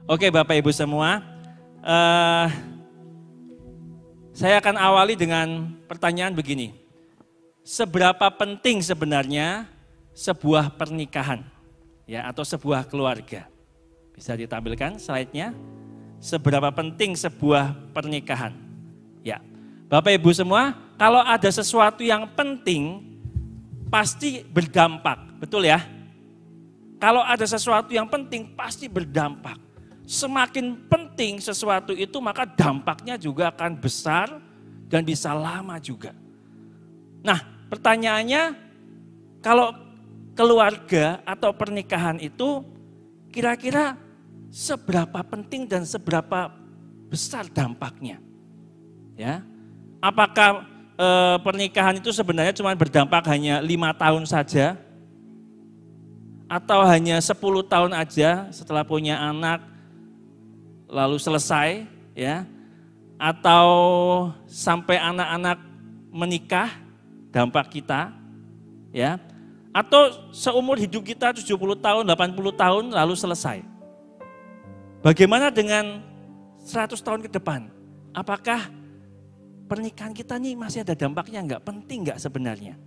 Oke Bapak Ibu semua, saya akan awali dengan pertanyaan begini. Seberapa penting sebenarnya sebuah pernikahan ya atau sebuah keluarga? Bisa ditampilkan slide-nya. Seberapa penting sebuah pernikahan? Ya. Bapak Ibu semua, kalau ada sesuatu yang penting pasti berdampak, betul ya? Kalau ada sesuatu yang penting pasti berdampak. Semakin penting sesuatu itu maka dampaknya juga akan besar dan bisa lama juga. Nah pertanyaannya kalau keluarga atau pernikahan itu kira-kira seberapa penting dan seberapa besar dampaknya? Ya, apakah pernikahan itu sebenarnya cuma berdampak hanya 5 tahun saja? Atau hanya 10 tahun aja setelah punya anak lalu selesai ya, atau sampai anak-anak menikah dampak kita ya, atau seumur hidup kita 70 tahun, 80 tahun lalu selesai. Bagaimana dengan 100 tahun ke depan? Apakah pernikahan kita nih masih ada dampaknya enggak? Penting enggak sebenarnya?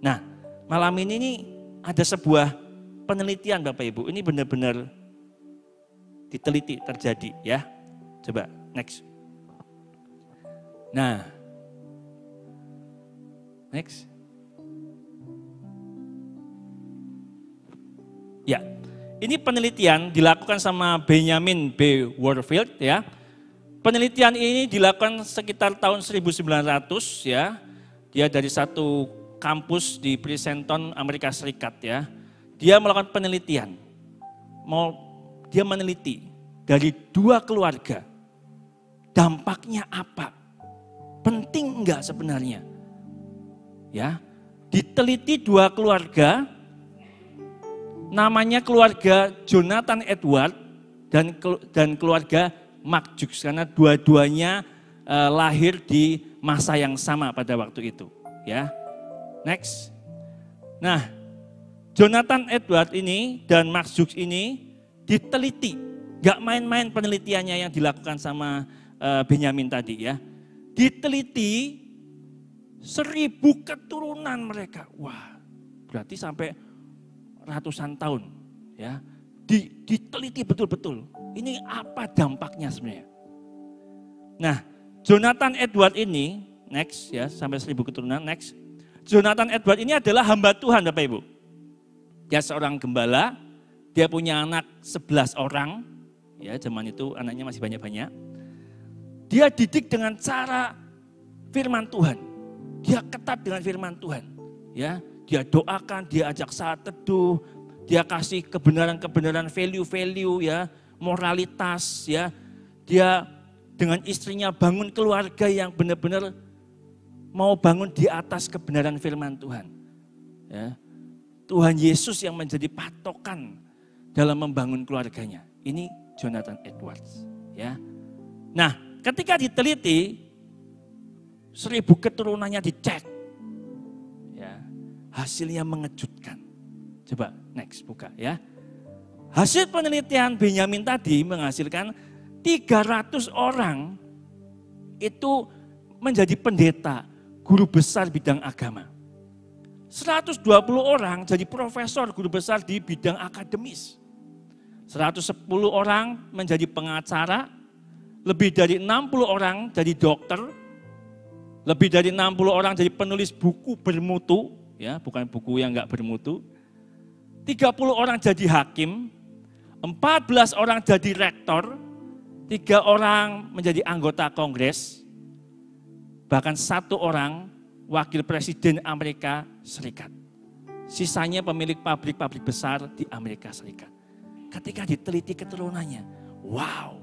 Nah, malam ini nih ada sebuah penelitian Bapak Ibu, ini benar-benar diteliti terjadi ya. Coba next. Nah, next. Ya, ini penelitian dilakukan sama Benjamin B. Warfield ya. Penelitian ini dilakukan sekitar tahun 1900 ya. Dia dari satu kampus di Princeton, Amerika Serikat ya. Dia melakukan penelitian. Dia meneliti dari 2 keluarga. Dampaknya apa? Penting enggak sebenarnya? Ya, diteliti 2 keluarga, namanya keluarga Jonathan Edward dan keluarga Mark Jukes, karena dua-duanya lahir di masa yang sama pada waktu itu. Ya, next. Nah, Jonathan Edward ini dan Mark Jukes ini diteliti, gak main-main penelitiannya yang dilakukan sama Benjamin tadi ya. Diteliti 1000 keturunan mereka. Wah, berarti sampai ratusan tahun ya. Diteliti betul-betul. Ini apa dampaknya sebenarnya? Nah, Jonathan Edward ini, next ya, sampai 1000 keturunan, next. Jonathan Edward ini adalah hamba Tuhan Bapak Ibu. Dia seorang gembala, dia punya anak 11 orang, ya zaman itu anaknya masih banyak-banyak. Dia didik dengan cara firman Tuhan, dia ketat dengan firman Tuhan. Ya, dia doakan, dia ajak saat teduh, dia kasih kebenaran-kebenaran, value-value ya, moralitas ya. Dia dengan istrinya bangun keluarga yang benar-benar mau bangun di atas kebenaran firman Tuhan. Ya. Tuhan Yesus yang menjadi patokan dalam membangun keluarganya. Ini Jonathan Edwards. Ya. Nah, ketika diteliti, 1000 keturunannya dicek. Ya, hasilnya mengejutkan. Coba next buka ya. Hasil penelitian Benjamin tadi menghasilkan 300 orang itu menjadi pendeta, guru besar bidang agama. 120 orang jadi profesor, guru besar di bidang akademis. 110 orang menjadi pengacara, lebih dari 60 orang jadi dokter, lebih dari 60 orang jadi penulis buku bermutu, ya bukan buku yang enggak bermutu. 30 orang jadi hakim, 14 orang jadi rektor, 3 orang menjadi anggota kongres, bahkan 1 orang wakil presiden Amerika Serikat. Sisanya pemilik pabrik-pabrik besar di Amerika Serikat. Ketika diteliti keturunannya, wow,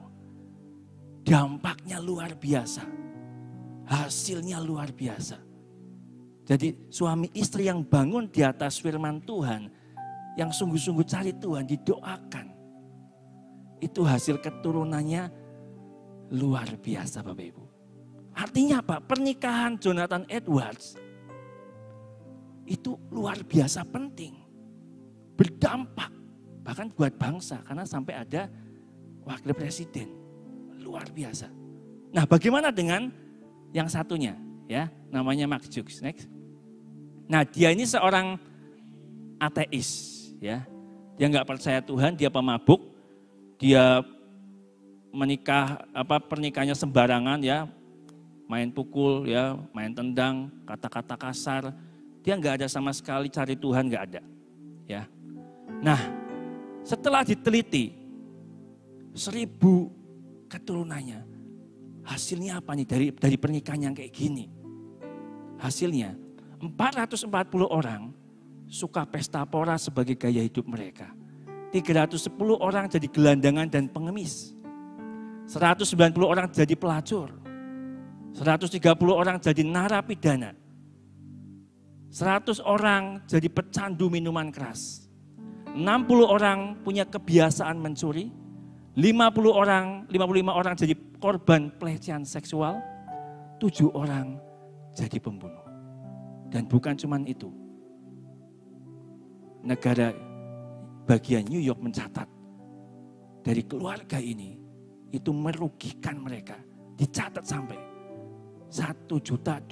dampaknya luar biasa. Hasilnya luar biasa. Jadi suami istri yang bangun di atas firman Tuhan, yang sungguh-sungguh cari Tuhan, didoakan. Itu hasil keturunannya luar biasa Bapak Ibu. Artinya apa? Pernikahan Jonathan Edwards itu luar biasa penting. Berdampak bahkan buat bangsa karena sampai ada wakil presiden. Luar biasa. Nah, bagaimana dengan yang satunya? Ya, namanya Mark Jukes. Next. Nah, dia ini seorang ateis, ya. Dia nggak percaya Tuhan, dia pemabuk, dia menikah pernikahannya sembarangan, ya, main pukul, ya, main tendang, kata-kata kasar. Dia nggak ada sama sekali cari Tuhan, nggak ada, ya. Nah, setelah diteliti 1000 keturunannya, hasilnya apa nih dari pernikahan yang kayak gini? Hasilnya 440 orang suka pesta pora sebagai gaya hidup mereka. 310 orang jadi gelandangan dan pengemis. 190 orang jadi pelacur. 130 orang jadi narapidana. 100 orang jadi pecandu minuman keras. 60 orang punya kebiasaan mencuri. 55 orang jadi korban pelecehan seksual. 7 orang jadi pembunuh. Dan bukan cuma itu. Negara bagian New York mencatat dari keluarga ini itu merugikan mereka. Dicatat sampai $1.200.000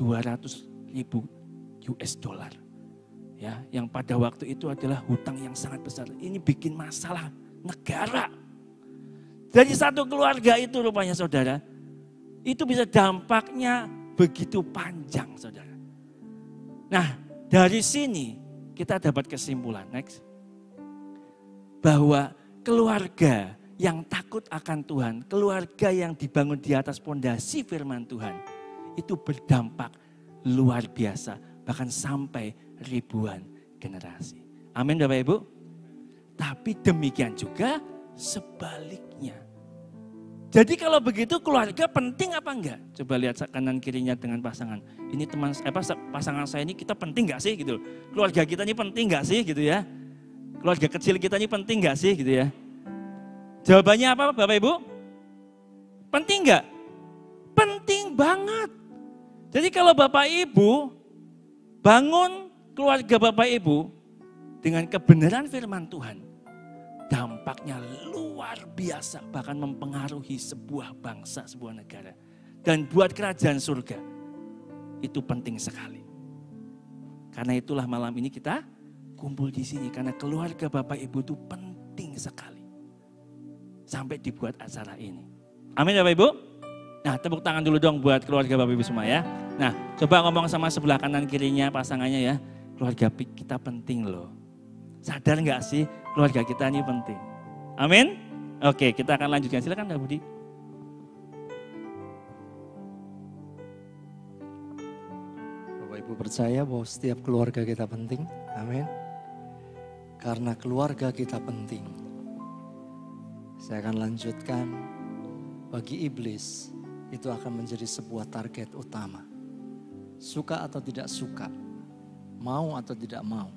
US. Ya, yang pada waktu itu adalah hutang yang sangat besar. Ini bikin masalah negara. Dari satu keluarga itu rupanya saudara, itu bisa dampaknya begitu panjang saudara. Nah, dari sini kita dapat kesimpulan, next. Bahwa keluarga yang takut akan Tuhan, keluarga yang dibangun di atas pondasi firman Tuhan, itu berdampak luar biasa, bahkan sampai ribuan generasi. Amin Bapak Ibu. Tapi demikian juga sebaliknya. Jadi kalau begitu keluarga penting apa enggak? Coba lihat kanan kirinya dengan pasangan. Ini pasangan saya ini kita penting enggak sih gitu. Keluarga kita ini penting enggak sih gitu ya. Keluarga kecil kita ini penting enggak sih gitu ya. Jawabannya apa Bapak Ibu? Penting enggak? Penting banget. Jadi kalau Bapak Ibu bangun keluarga Bapak Ibu dengan kebenaran firman Tuhan, dampaknya luar biasa, bahkan mempengaruhi sebuah bangsa, sebuah negara. Dan buat kerajaan surga, itu penting sekali. Karena itulah malam ini kita kumpul di sini, karena keluarga Bapak Ibu itu penting sekali. Sampai dibuat acara ini. Amin Bapak Ibu. Nah, tepuk tangan dulu dong buat keluarga Bapak Ibu semua ya. Nah, coba ngomong sama sebelah kanan kirinya pasangannya ya. Keluarga kita penting loh. Sadar nggak sih keluarga kita ini penting? Amin? Oke, kita akan lanjutkan. Silakan Kak Budi. Bapak Ibu percaya bahwa setiap keluarga kita penting? Amin. Karena keluarga kita penting. Saya akan lanjutkan, bagi iblis itu akan menjadi sebuah target utama. Suka atau tidak suka, mau atau tidak mau.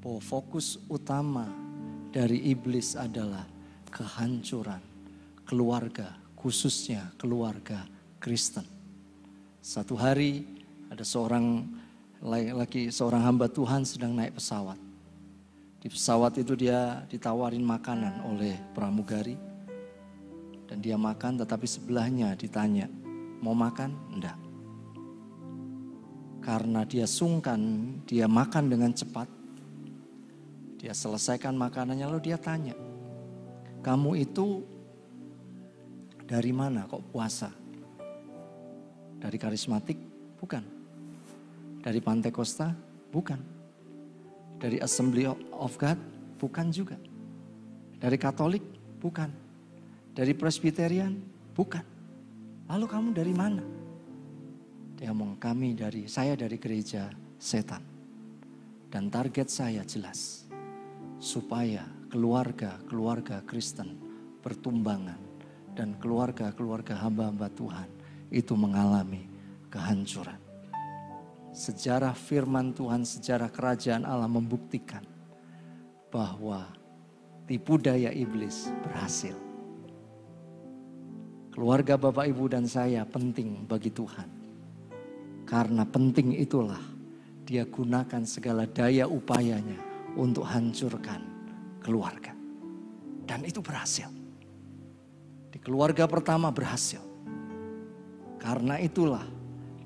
Bahwa fokus utama dari iblis adalah kehancuran keluarga, khususnya keluarga Kristen. Satu hari ada seorang hamba Tuhan sedang naik pesawat. Di pesawat itu dia ditawarin makanan oleh pramugari. Dan dia makan, tetapi sebelahnya ditanya, mau makan? Enggak. Karena dia sungkan, dia makan dengan cepat. Dia selesaikan makanannya, lalu dia tanya, kamu itu dari mana kok puasa? Dari karismatik? Bukan. Dari Pantai Costa? Bukan. Dari Assembly of God? Bukan juga. Dari Katolik? Bukan. Dari Presbyterian? Bukan. Lalu kamu dari mana? Dia ngomong, saya dari gereja setan. Dan target saya jelas. Supaya keluarga Kristen bertumbangan dan keluarga hamba-hamba Tuhan itu mengalami kehancuran. Sejarah firman Tuhan, sejarah kerajaan Allah membuktikan bahwa tipu daya iblis berhasil. Keluarga Bapak Ibu dan saya penting bagi Tuhan. Karena penting itulah dia gunakan segala daya upayanya untuk hancurkan keluarga. Dan itu berhasil. Di keluarga pertama berhasil. Karena itulah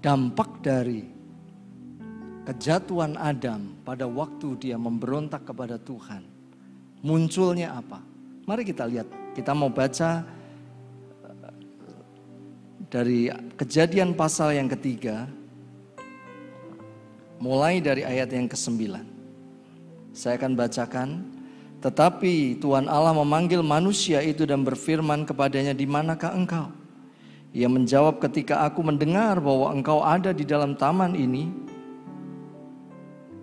dampak dari kejatuhan Adam pada waktu dia memberontak kepada Tuhan. Munculnya apa? Mari kita lihat. Kita mau baca dari Kejadian pasal yang ketiga. Mulai dari ayat yang ke-9. Saya akan bacakan. Tetapi Tuhan Allah memanggil manusia itu dan berfirman kepadanya, "Di manakah engkau?" Ia menjawab, "Ketika aku mendengar bahwa engkau ada di dalam taman ini,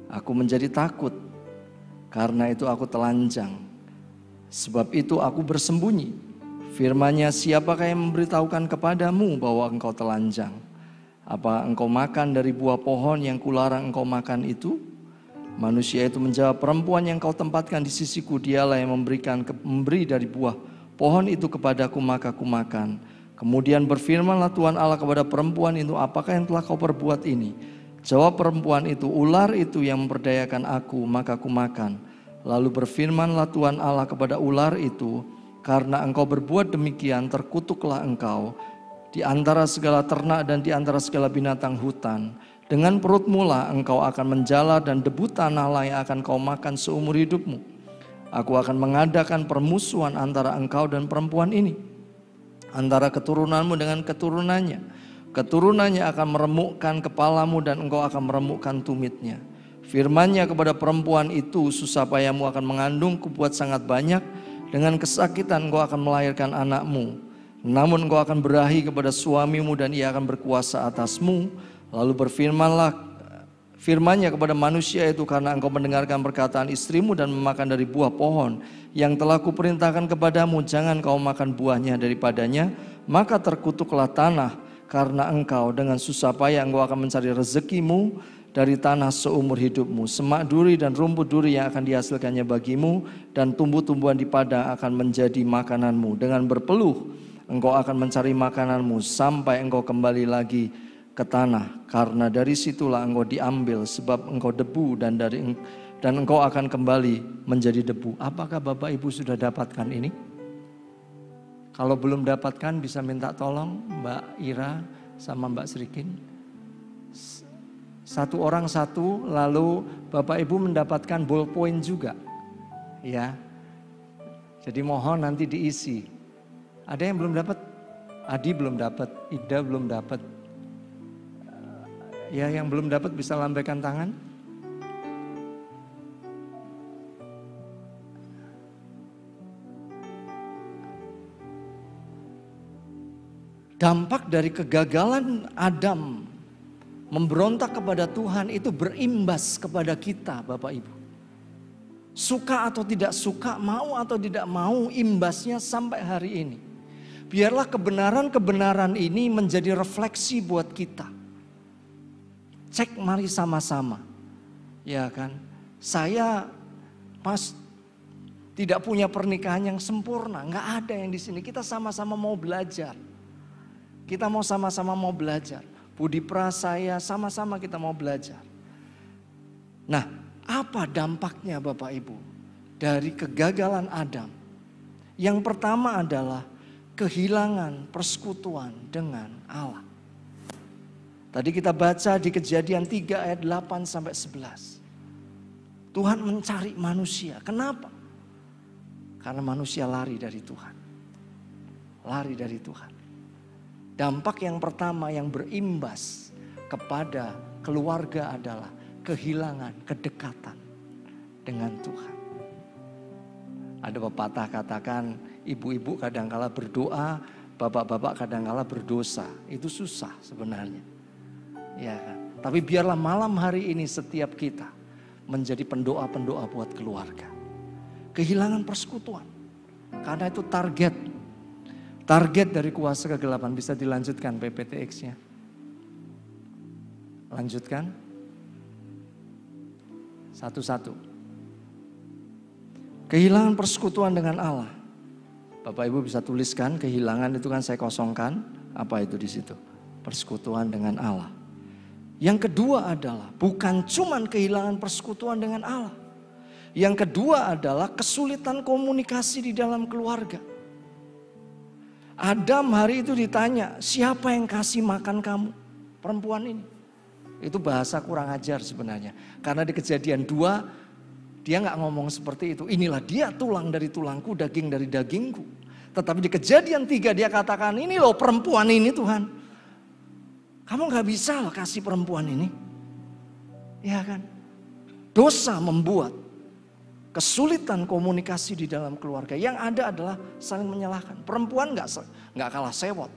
aku menjadi takut. Karena itu aku telanjang. Sebab itu aku bersembunyi." Firman-Nya, "Siapakah yang memberitahukan kepadamu bahwa engkau telanjang? Apa engkau makan dari buah pohon yang kularang engkau makan itu?" Manusia itu menjawab, "Perempuan yang kau tempatkan di sisiku, dialah yang memberi dari buah pohon itu kepadaku, maka ku makan." Kemudian berfirmanlah Tuhan Allah kepada perempuan itu, "Apakah yang telah kau perbuat ini?" Jawab perempuan itu, "Ular itu yang memperdayakan aku, maka ku makan." Lalu berfirmanlah Tuhan Allah kepada ular itu, "Karena engkau berbuat demikian, terkutuklah engkau di antara segala ternak dan di antara segala binatang hutan. Dengan perutmu lah engkau akan menjala dan debu tanah lah yang akan kau makan seumur hidupmu. Aku akan mengadakan permusuhan antara engkau dan perempuan ini, antara keturunanmu dengan keturunannya. Keturunannya akan meremukkan kepalamu dan engkau akan meremukkan tumitnya." Firman-Nya kepada perempuan itu, "Susah payahmu akan mengandung, kubuat sangat banyak. Dengan kesakitan engkau akan melahirkan anakmu. Namun engkau akan berahi kepada suamimu dan ia akan berkuasa atasmu." Lalu Firman-Nya kepada manusia itu, "Karena engkau mendengarkan perkataan istrimu dan memakan dari buah pohon yang telah kuperintahkan kepadamu, jangan kau makan buahnya daripadanya, maka terkutuklah tanah karena engkau. Dengan susah payah engkau akan mencari rezekimu dari tanah seumur hidupmu. Semak duri dan rumput duri yang akan dihasilkannya bagimu, dan tumbuh-tumbuhan di padang akan menjadi makananmu. Dengan berpeluh engkau akan mencari makananmu sampai engkau kembali lagi ke tanah, karena dari situlah engkau diambil, sebab engkau debu dan engkau akan kembali menjadi debu." Apakah Bapak Ibu sudah dapatkan ini? Kalau belum dapatkan bisa minta tolong Mbak Ira sama Mbak Srikin. Satu orang satu, lalu Bapak Ibu mendapatkan ballpoint juga. Ya. Jadi mohon nanti diisi. Ada yang belum dapat? Adi belum dapat, Ida belum dapat. Ya, yang belum dapat bisa lambaikan tangan. Dampak dari kegagalan Adam memberontak kepada Tuhan itu berimbas kepada kita, Bapak Ibu. Suka atau tidak suka, mau atau tidak mau, imbasnya sampai hari ini. Biarlah kebenaran-kebenaran ini menjadi refleksi buat kita. Cek mari sama-sama. Ya kan? Saya tidak punya pernikahan yang sempurna, nggak ada yang di sini. Kita sama-sama mau belajar. Kita mau sama-sama mau belajar. Budi Pra, saya sama-sama kita mau belajar. Nah, apa dampaknya Bapak Ibu dari kegagalan Adam? Yang pertama adalah kehilangan persekutuan dengan Allah. Tadi kita baca di Kejadian 3 ayat 8 sampai 11. Tuhan mencari manusia. Kenapa? Karena manusia lari dari Tuhan. Lari dari Tuhan. Dampak yang pertama yang berimbas kepada keluarga adalah kehilangan kedekatan dengan Tuhan. Ada pepatah katakan, ibu-ibu kadangkala berdoa, bapak-bapak kadangkala berdosa. Itu susah sebenarnya. Ya kan? Tapi biarlah malam hari ini setiap kita menjadi pendoa-pendoa buat keluarga. Kehilangan persekutuan. Karena itu target dari kuasa kegelapan. Bisa dilanjutkan PPTX-nya. Lanjutkan. Satu-satu. Kehilangan persekutuan dengan Allah. Bapak Ibu bisa tuliskan, kehilangan itu kan saya kosongkan. Apa itu di situ? Persekutuan dengan Allah. Yang kedua adalah bukan cuman kehilangan persekutuan dengan Allah. Yang kedua adalah kesulitan komunikasi di dalam keluarga. Adam hari itu ditanya, siapa yang kasih makan kamu? Perempuan ini. Itu bahasa kurang ajar sebenarnya. Karena di Kejadian 2, dia nggak ngomong seperti itu. Inilah dia tulang dari tulangku, daging dari dagingku. Tetapi di Kejadian 3 dia katakan, ini loh perempuan ini Tuhan. Kamu nggak bisa loh kasih perempuan ini. Ya kan? Dosa membuat kesulitan komunikasi di dalam keluarga. Yang ada adalah saling menyalahkan. Perempuan nggak kalah sewot.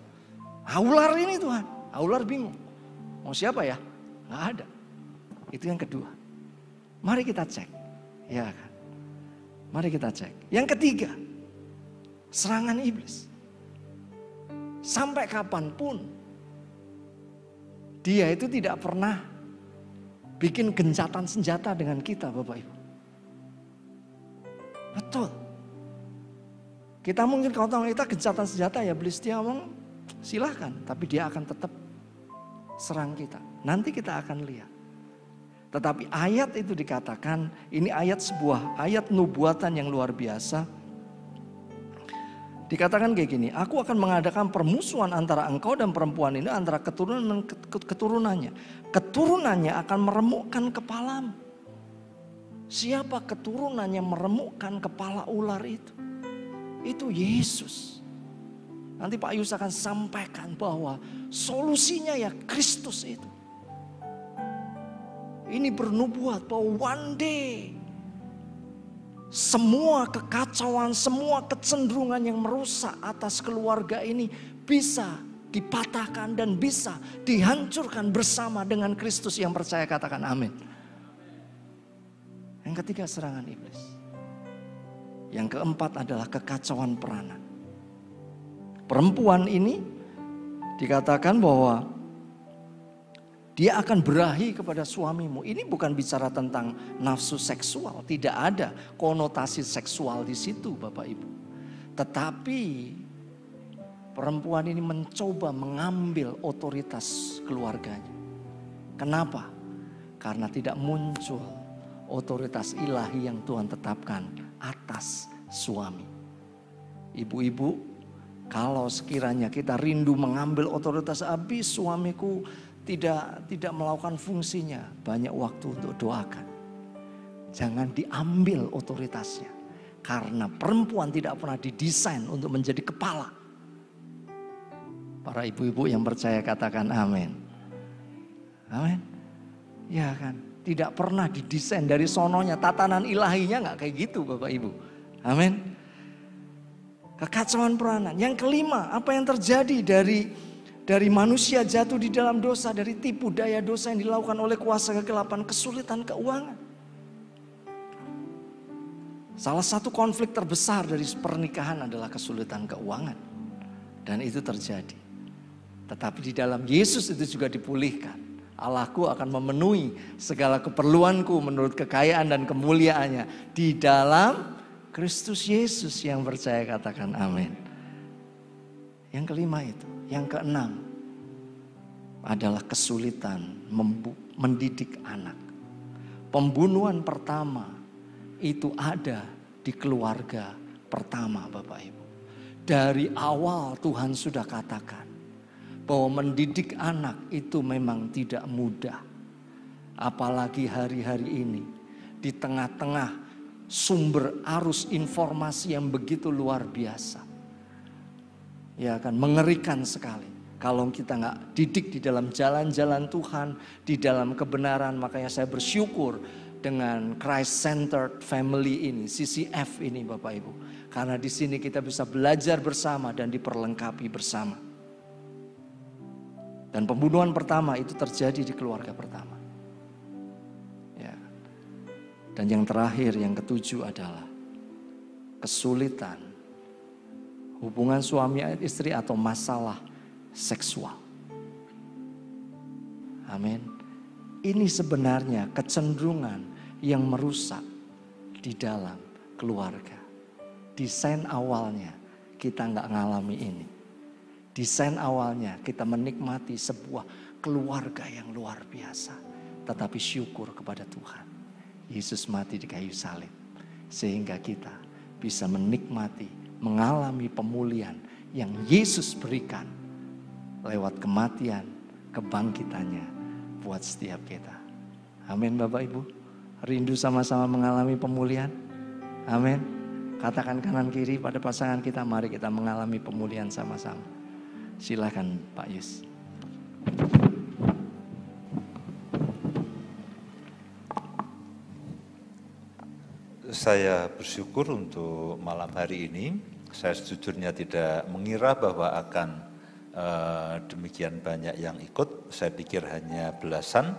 Ular ini Tuhan. Ular bingung. Mau siapa ya? Nggak ada. Itu yang kedua. Mari kita cek. Ya kan? Mari kita cek. Yang ketiga. Serangan iblis. Sampai kapanpun. Dia itu tidak pernah bikin gencatan senjata dengan kita Bapak Ibu. Betul. Kita mungkin kalau tahu kita gencatan senjata ya iblis dia ngomong silahkan. Tapi dia akan tetap serang kita. Nanti kita akan lihat. Tetapi ayat itu dikatakan, ini sebuah ayat nubuatan yang luar biasa. Dikatakan kayak gini, aku akan mengadakan permusuhan antara engkau dan perempuan ini, antara keturunan dan keturunannya. Keturunannya akan meremukkan kepalamu. Siapa keturunannya meremukkan kepala ular itu? Itu Yesus. Nanti Pak Yus akan sampaikan bahwa solusinya ya Kristus itu. Ini bernubuat bahwa one day semua kekacauan, semua kecenderungan yang merusak atas keluarga ini bisa dipatahkan dan bisa dihancurkan bersama dengan Kristus yang percaya, katakan amin. Yang ketiga serangan iblis. Yang keempat adalah kekacauan peranan. Perempuan ini dikatakan bahwa dia akan berahi kepada suamimu. Ini bukan bicara tentang nafsu seksual. Tidak ada konotasi seksual di situ Bapak Ibu. Tetapi perempuan ini mencoba mengambil otoritas keluarganya. Kenapa? Karena tidak muncul otoritas ilahi yang Tuhan tetapkan atas suami. Ibu-ibu, kalau sekiranya kita rindu mengambil otoritas, habis suamiku tidak melakukan fungsinya, banyak waktu untuk doakan. Jangan diambil otoritasnya. Karena perempuan tidak pernah didesain untuk menjadi kepala. Para ibu-ibu yang percaya katakan amin. Amin. Ya kan. Tidak pernah didesain dari sononya, tatanan ilahinya nggak kayak gitu Bapak Ibu. Amin. Kekacauan peranan. Yang kelima, apa yang terjadi dari manusia jatuh di dalam dosa, dari tipu daya dosa yang dilakukan oleh kuasa kegelapan, kesulitan keuangan. Salah satu konflik terbesar dari pernikahan adalah kesulitan keuangan. Dan itu terjadi. Tetapi di dalam Yesus itu juga dipulihkan. Allahku akan memenuhi segala keperluanku menurut kekayaan dan kemuliaannya di dalam Kristus Yesus yang percaya, katakan amin. Yang kelima itu. Yang keenam adalah kesulitan mendidik anak. Pembunuhan pertama itu ada di keluarga pertama Bapak Ibu. Dari awal Tuhan sudah katakan bahwa mendidik anak itu memang tidak mudah. Apalagi hari-hari ini di tengah-tengah sumber arus informasi yang begitu luar biasa. Ya kan, mengerikan sekali. Kalau kita nggak didik di dalam jalan-jalan Tuhan, di dalam kebenaran, makanya saya bersyukur dengan Christ Centered Family ini, CCF ini Bapak Ibu. Karena di sini kita bisa belajar bersama dan diperlengkapi bersama. Dan pembunuhan pertama itu terjadi di keluarga pertama. Ya. Dan yang terakhir, yang ketujuh adalah kesulitan hubungan suami istri atau masalah seksual. Amin. Ini sebenarnya kecenderungan yang merusak di dalam keluarga. Desain awalnya kita nggak ngalami ini. Desain awalnya kita menikmati sebuah keluarga yang luar biasa. Tetapi syukur kepada Tuhan. Yesus mati di kayu salib. Sehingga kita bisa menikmati, mengalami pemulihan yang Yesus berikan lewat kematian, kebangkitannya buat setiap kita. Amin Bapak Ibu. Rindu sama-sama mengalami pemulihan? Amin. Katakan kanan kiri pada pasangan kita, mari kita mengalami pemulihan sama-sama. Silakan Pak Yus. Saya bersyukur untuk malam hari ini. Saya sejujurnya tidak mengira bahwa akan demikian banyak yang ikut. Saya pikir hanya belasan.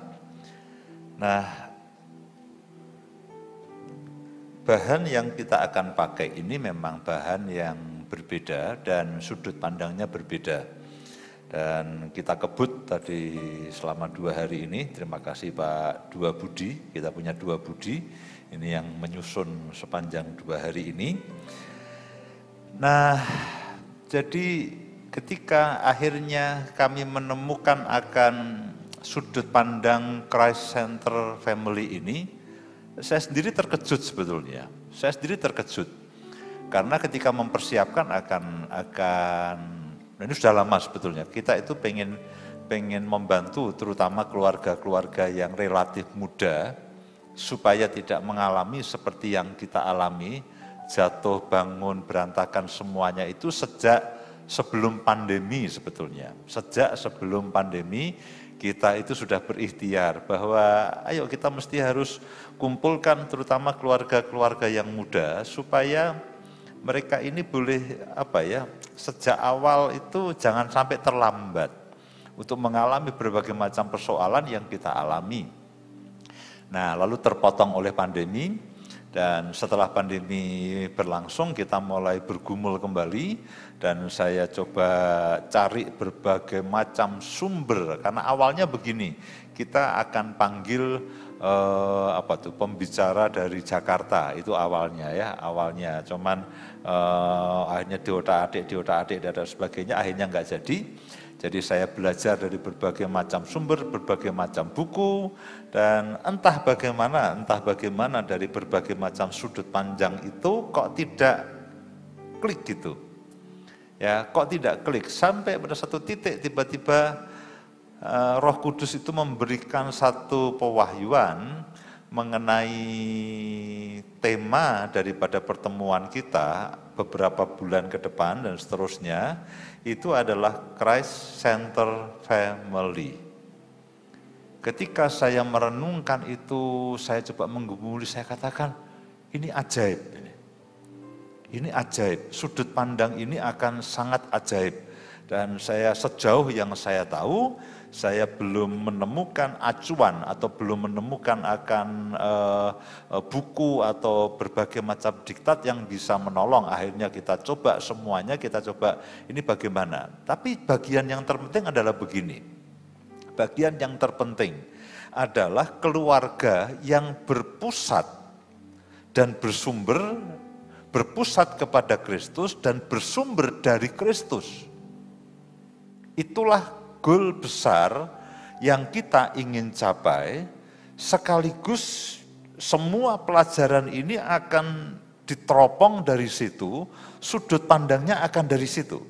Nah, bahan yang kita akan pakai ini memang bahan yang berbeda dan sudut pandangnya berbeda. Dan kita kebut tadi selama 2 hari ini, terima kasih Pak Dua Budi, kita punya 2 Budi, ini yang menyusun sepanjang 2 hari ini. Nah, jadi ketika akhirnya kami menemukan akan sudut pandang Christ Center Family ini, saya sendiri terkejut sebetulnya. Saya sendiri terkejut. Karena ketika mempersiapkan akan ini sudah lama sebetulnya. Kita itu pengen membantu terutama keluarga-keluarga yang relatif muda supaya tidak mengalami seperti yang kita alami, jatuh bangun berantakan semuanya itu sejak sebelum pandemi sebetulnya. Sejak sebelum pandemi kita itu sudah berikhtiar bahwa ayo kita mesti harus kumpulkan terutama keluarga-keluarga yang muda supaya mereka ini boleh sejak awal itu jangan sampai terlambat untuk mengalami berbagai macam persoalan yang kita alami. Nah, lalu terpotong oleh pandemi dan setelah pandemi berlangsung kita mulai bergumul kembali dan saya coba cari berbagai macam sumber karena awalnya begini, kita akan panggil pembicara dari Jakarta itu awalnya cuman akhirnya diotak-atik dan sebagainya akhirnya enggak jadi. Jadi saya belajar dari berbagai macam sumber, berbagai macam buku dan entah bagaimana dari berbagai macam sudut pandang itu kok tidak klik gitu. Ya, kok tidak klik sampai pada satu titik tiba-tiba Roh Kudus itu memberikan satu pewahyuan mengenai tema daripada pertemuan kita beberapa bulan ke depan dan seterusnya, itu adalah Christ Center Family. Ketika saya merenungkan itu, saya coba menggumuli, saya katakan, ini ajaib. Ini ajaib, sudut pandang ini akan sangat ajaib. Dan saya sejauh yang saya tahu, saya belum menemukan acuan atau belum menemukan akan buku atau berbagai macam diktat yang bisa menolong. Akhirnya kita coba semuanya, kita coba ini bagaimana. Tapi bagian yang terpenting adalah begini. Bagian yang terpenting adalah keluarga yang berpusat dan berpusat kepada Kristus dan bersumber dari Kristus. Itulah goal besar yang kita ingin capai, sekaligus semua pelajaran ini akan diteropong dari situ, sudut pandangnya akan dari situ.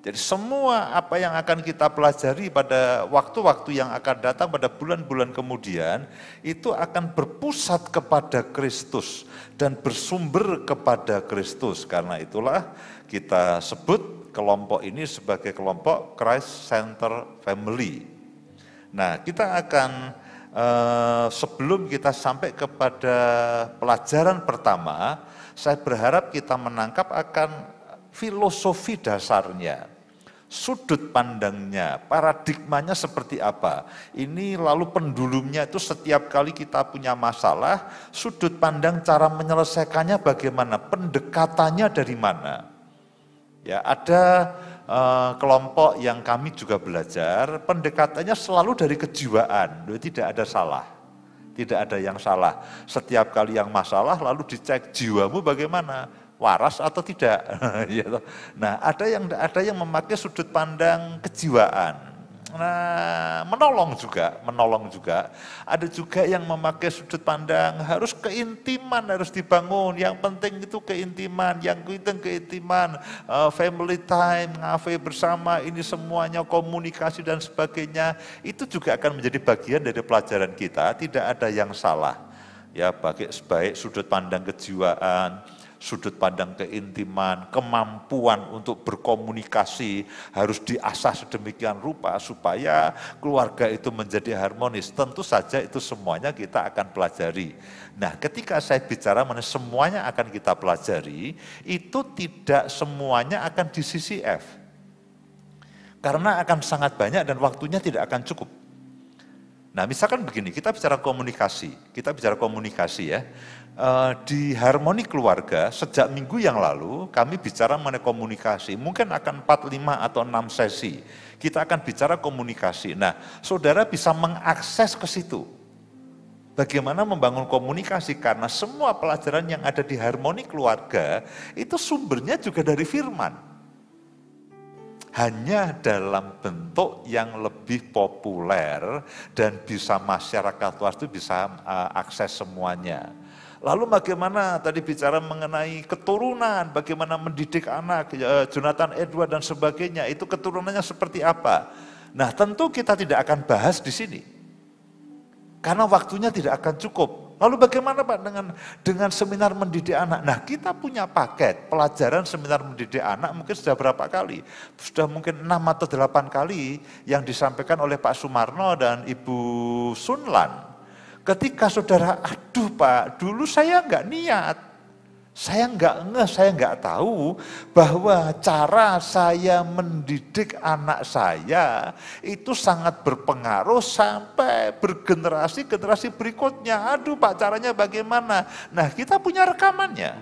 Jadi semua apa yang akan kita pelajari pada waktu-waktu yang akan datang, pada bulan-bulan kemudian, itu akan berpusat kepada Kristus dan bersumber kepada Kristus. Karena itulah kita sebut kelompok ini sebagai kelompok Christ Center Family. Nah, kita akan sebelum kita sampai kepada pelajaran pertama, saya berharap kita menangkap akan filosofi dasarnya, sudut pandangnya, paradigmanya seperti apa. Ini lalu pendulumnya itu setiap kali kita punya masalah, sudut pandang cara menyelesaikannya bagaimana, pendekatannya dari mana. Ya, ada kelompok yang kami juga belajar, pendekatannya selalu dari kejiwaan, tidak ada salah, tidak ada yang salah. Setiap kali yang masalah lalu dicek jiwamu bagaimana, waras atau tidak. Nah, ada yang memakai sudut pandang kejiwaan. menolong juga. Ada juga yang memakai sudut pandang harus keintiman harus dibangun. Yang penting itu keintiman, family time, ngafe bersama, ini semuanya komunikasi dan sebagainya. Itu juga akan menjadi bagian dari pelajaran kita. Tidak ada yang salah. Ya, baik sudut pandang kejiwaan, sudut pandang keintiman, kemampuan untuk berkomunikasi harus diasah sedemikian rupa supaya keluarga itu menjadi harmonis. Tentu saja itu semuanya kita akan pelajari. Nah, ketika saya bicara mengenai semuanya akan kita pelajari, itu tidak semuanya akan di sisi F. Karena akan sangat banyak dan waktunya tidak akan cukup. Nah, misalkan begini, kita bicara komunikasi ya. Di Harmoni Keluarga, sejak minggu yang lalu, kami bicara mengenai komunikasi. Mungkin akan 4, 5, atau 6 sesi. Kita akan bicara komunikasi. Nah, saudara bisa mengakses ke situ. Bagaimana membangun komunikasi, karena semua pelajaran yang ada di Harmoni Keluarga, itu sumbernya juga dari firman. Hanya dalam bentuk yang lebih populer dan bisa masyarakat luas itu bisa akses semuanya. Lalu bagaimana tadi bicara mengenai keturunan, bagaimana mendidik anak, Jonathan Edward dan sebagainya, itu keturunannya seperti apa? Nah, tentu kita tidak akan bahas di sini. Karena waktunya tidak akan cukup. Lalu bagaimana Pak dengan seminar mendidik anak? Nah, kita punya paket pelajaran seminar mendidik anak mungkin sudah berapa kali? Sudah mungkin 6 atau 8 kali yang disampaikan oleh Pak Sumarno dan Ibu Sunlan. Ketika saudara, aduh Pak, dulu saya enggak niat. Saya enggak tahu bahwa cara saya mendidik anak saya itu sangat berpengaruh sampai generasi berikutnya. Aduh Pak, caranya bagaimana? Nah, kita punya rekamannya.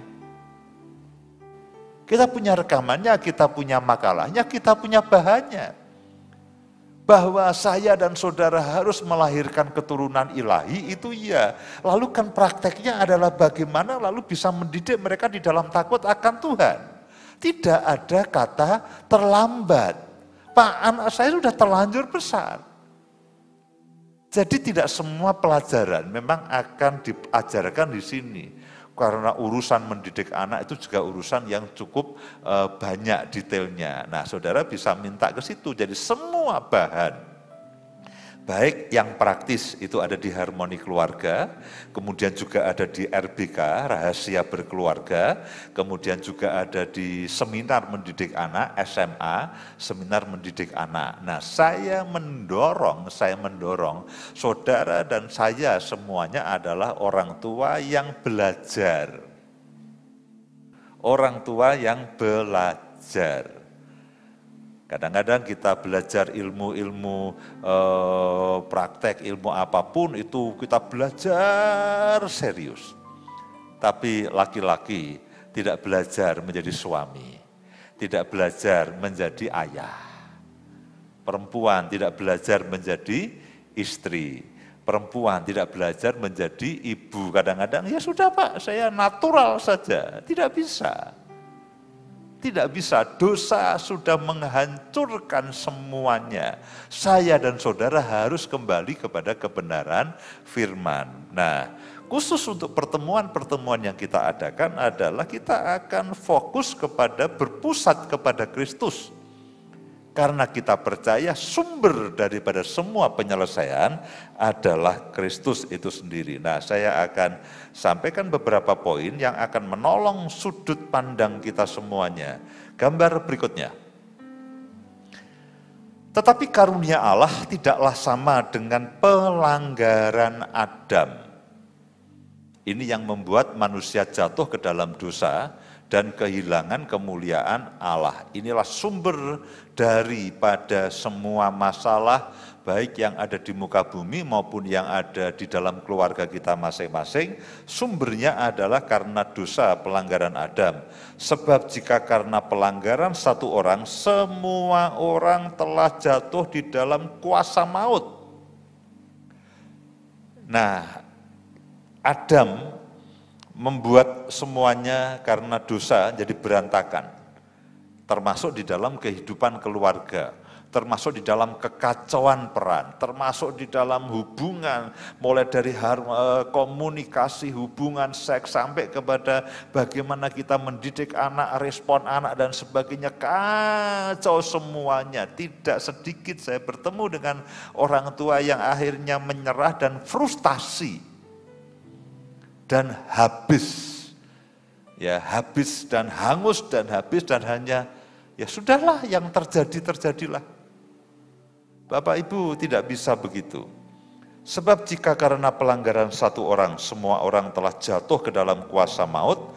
Kita punya makalahnya, kita punya bahannya. Bahwa saya dan saudara harus melahirkan keturunan ilahi itu iya. Lalu kan prakteknya adalah bagaimana lalu bisa mendidik mereka di dalam takut akan Tuhan. Tidak ada kata terlambat. Pak, anak saya sudah terlanjur besar. Jadi tidak semua pelajaran memang akan diajarkan di sini. Karena urusan mendidik anak itu juga urusan yang cukup banyak detailnya. Nah, saudara bisa minta ke situ. Jadi semua bahan, baik yang praktis itu ada di Harmoni Keluarga, kemudian juga ada di RBK, Rahasia Berkeluarga, kemudian juga ada di Seminar Mendidik Anak, SMA, Seminar Mendidik Anak. Nah, saya mendorong saudara dan saya semuanya adalah orang tua yang belajar. Orang tua yang belajar. Kadang-kadang kita belajar ilmu-ilmu praktek, ilmu apapun itu kita belajar serius. Tapi laki-laki tidak belajar menjadi suami, tidak belajar menjadi ayah. Perempuan tidak belajar menjadi istri, perempuan tidak belajar menjadi ibu. Kadang-kadang ya sudah Pak, saya natural saja, tidak bisa. Tidak bisa, dosa sudah menghancurkan semuanya. Saya dan saudara harus kembali kepada kebenaran firman. Nah, khusus untuk pertemuan-pertemuan yang kita adakan adalah kita akan fokus kepada berpusat kepada Kristus. Karena kita percaya sumber daripada semua penyelesaian adalah Kristus itu sendiri. Nah, saya akan sampaikan beberapa poin yang akan menolong sudut pandang kita semuanya. Gambar berikutnya. Tetapi karunia Allah tidaklah sama dengan pelanggaran Adam. Ini yang membuat manusia jatuh ke dalam dosa dan kehilangan kemuliaan Allah. Inilah sumber daripada semua masalah, baik yang ada di muka bumi maupun yang ada di dalam keluarga kita masing-masing. Sumbernya adalah karena dosa pelanggaran Adam. Sebab jika karena pelanggaran satu orang, semua orang telah jatuh di dalam kuasa maut. Nah, Adam membuat semuanya karena dosa jadi berantakan. termasuk di dalam kehidupan keluarga, termasuk di dalam kekacauan peran, termasuk di dalam hubungan, mulai dari komunikasi, hubungan seks, sampai kepada bagaimana kita mendidik anak, respon anak, dan sebagainya. Kacau semuanya. Tidak sedikit saya bertemu dengan orang tua yang akhirnya menyerah dan frustasi, dan habis. Ya, habis dan hangus dan habis, dan hanya ya sudahlah, yang terjadilah. Bapak Ibu, tidak bisa begitu. Sebab jika karena pelanggaran satu orang, semua orang telah jatuh ke dalam kuasa maut,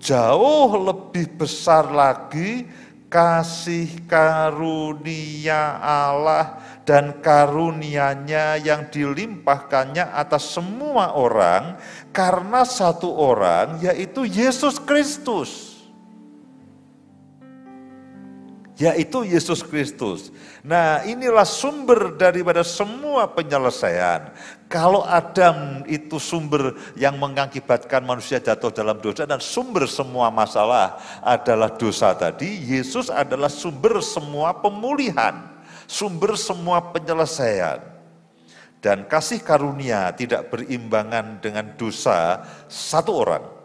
jauh lebih besar lagi kasih karunia Allah dan karunia-Nya yang dilimpahkannya atas semua orang karena satu orang, yaitu Yesus Kristus. Yaitu Yesus Kristus. Nah, inilah sumber daripada semua penyelesaian. Kalau Adam itu sumber yang mengakibatkan manusia jatuh dalam dosa, dan sumber semua masalah adalah dosa tadi, Yesus adalah sumber semua pemulihan, sumber semua penyelesaian. Dan kasih karunia tidak berimbangan dengan dosa satu orang.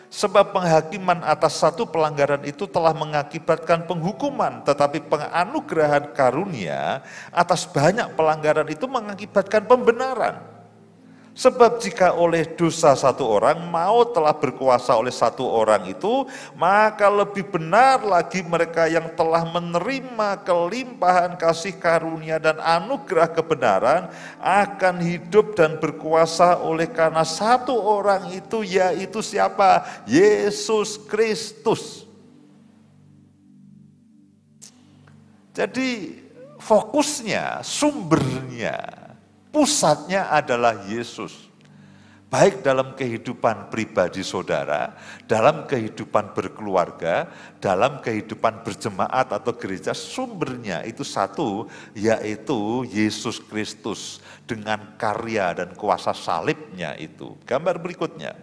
Sebab penghakiman atas satu pelanggaran itu telah mengakibatkan penghukuman, tetapi penganugerahan karunia atas banyak pelanggaran itu mengakibatkan pembenaran. Sebab jika oleh dosa satu orang maut telah berkuasa oleh satu orang itu, maka lebih benar lagi mereka yang telah menerima kelimpahan kasih karunia dan anugerah kebenaran akan hidup dan berkuasa oleh karena satu orang itu, yaitu siapa? Yesus Kristus. Jadi fokusnya, sumbernya, pusatnya adalah Yesus. Baik dalam kehidupan pribadi saudara, dalam kehidupan berkeluarga, dalam kehidupan berjemaat atau gereja, sumbernya itu satu, yaitu Yesus Kristus dengan karya dan kuasa salibnya itu. Gambar berikutnya.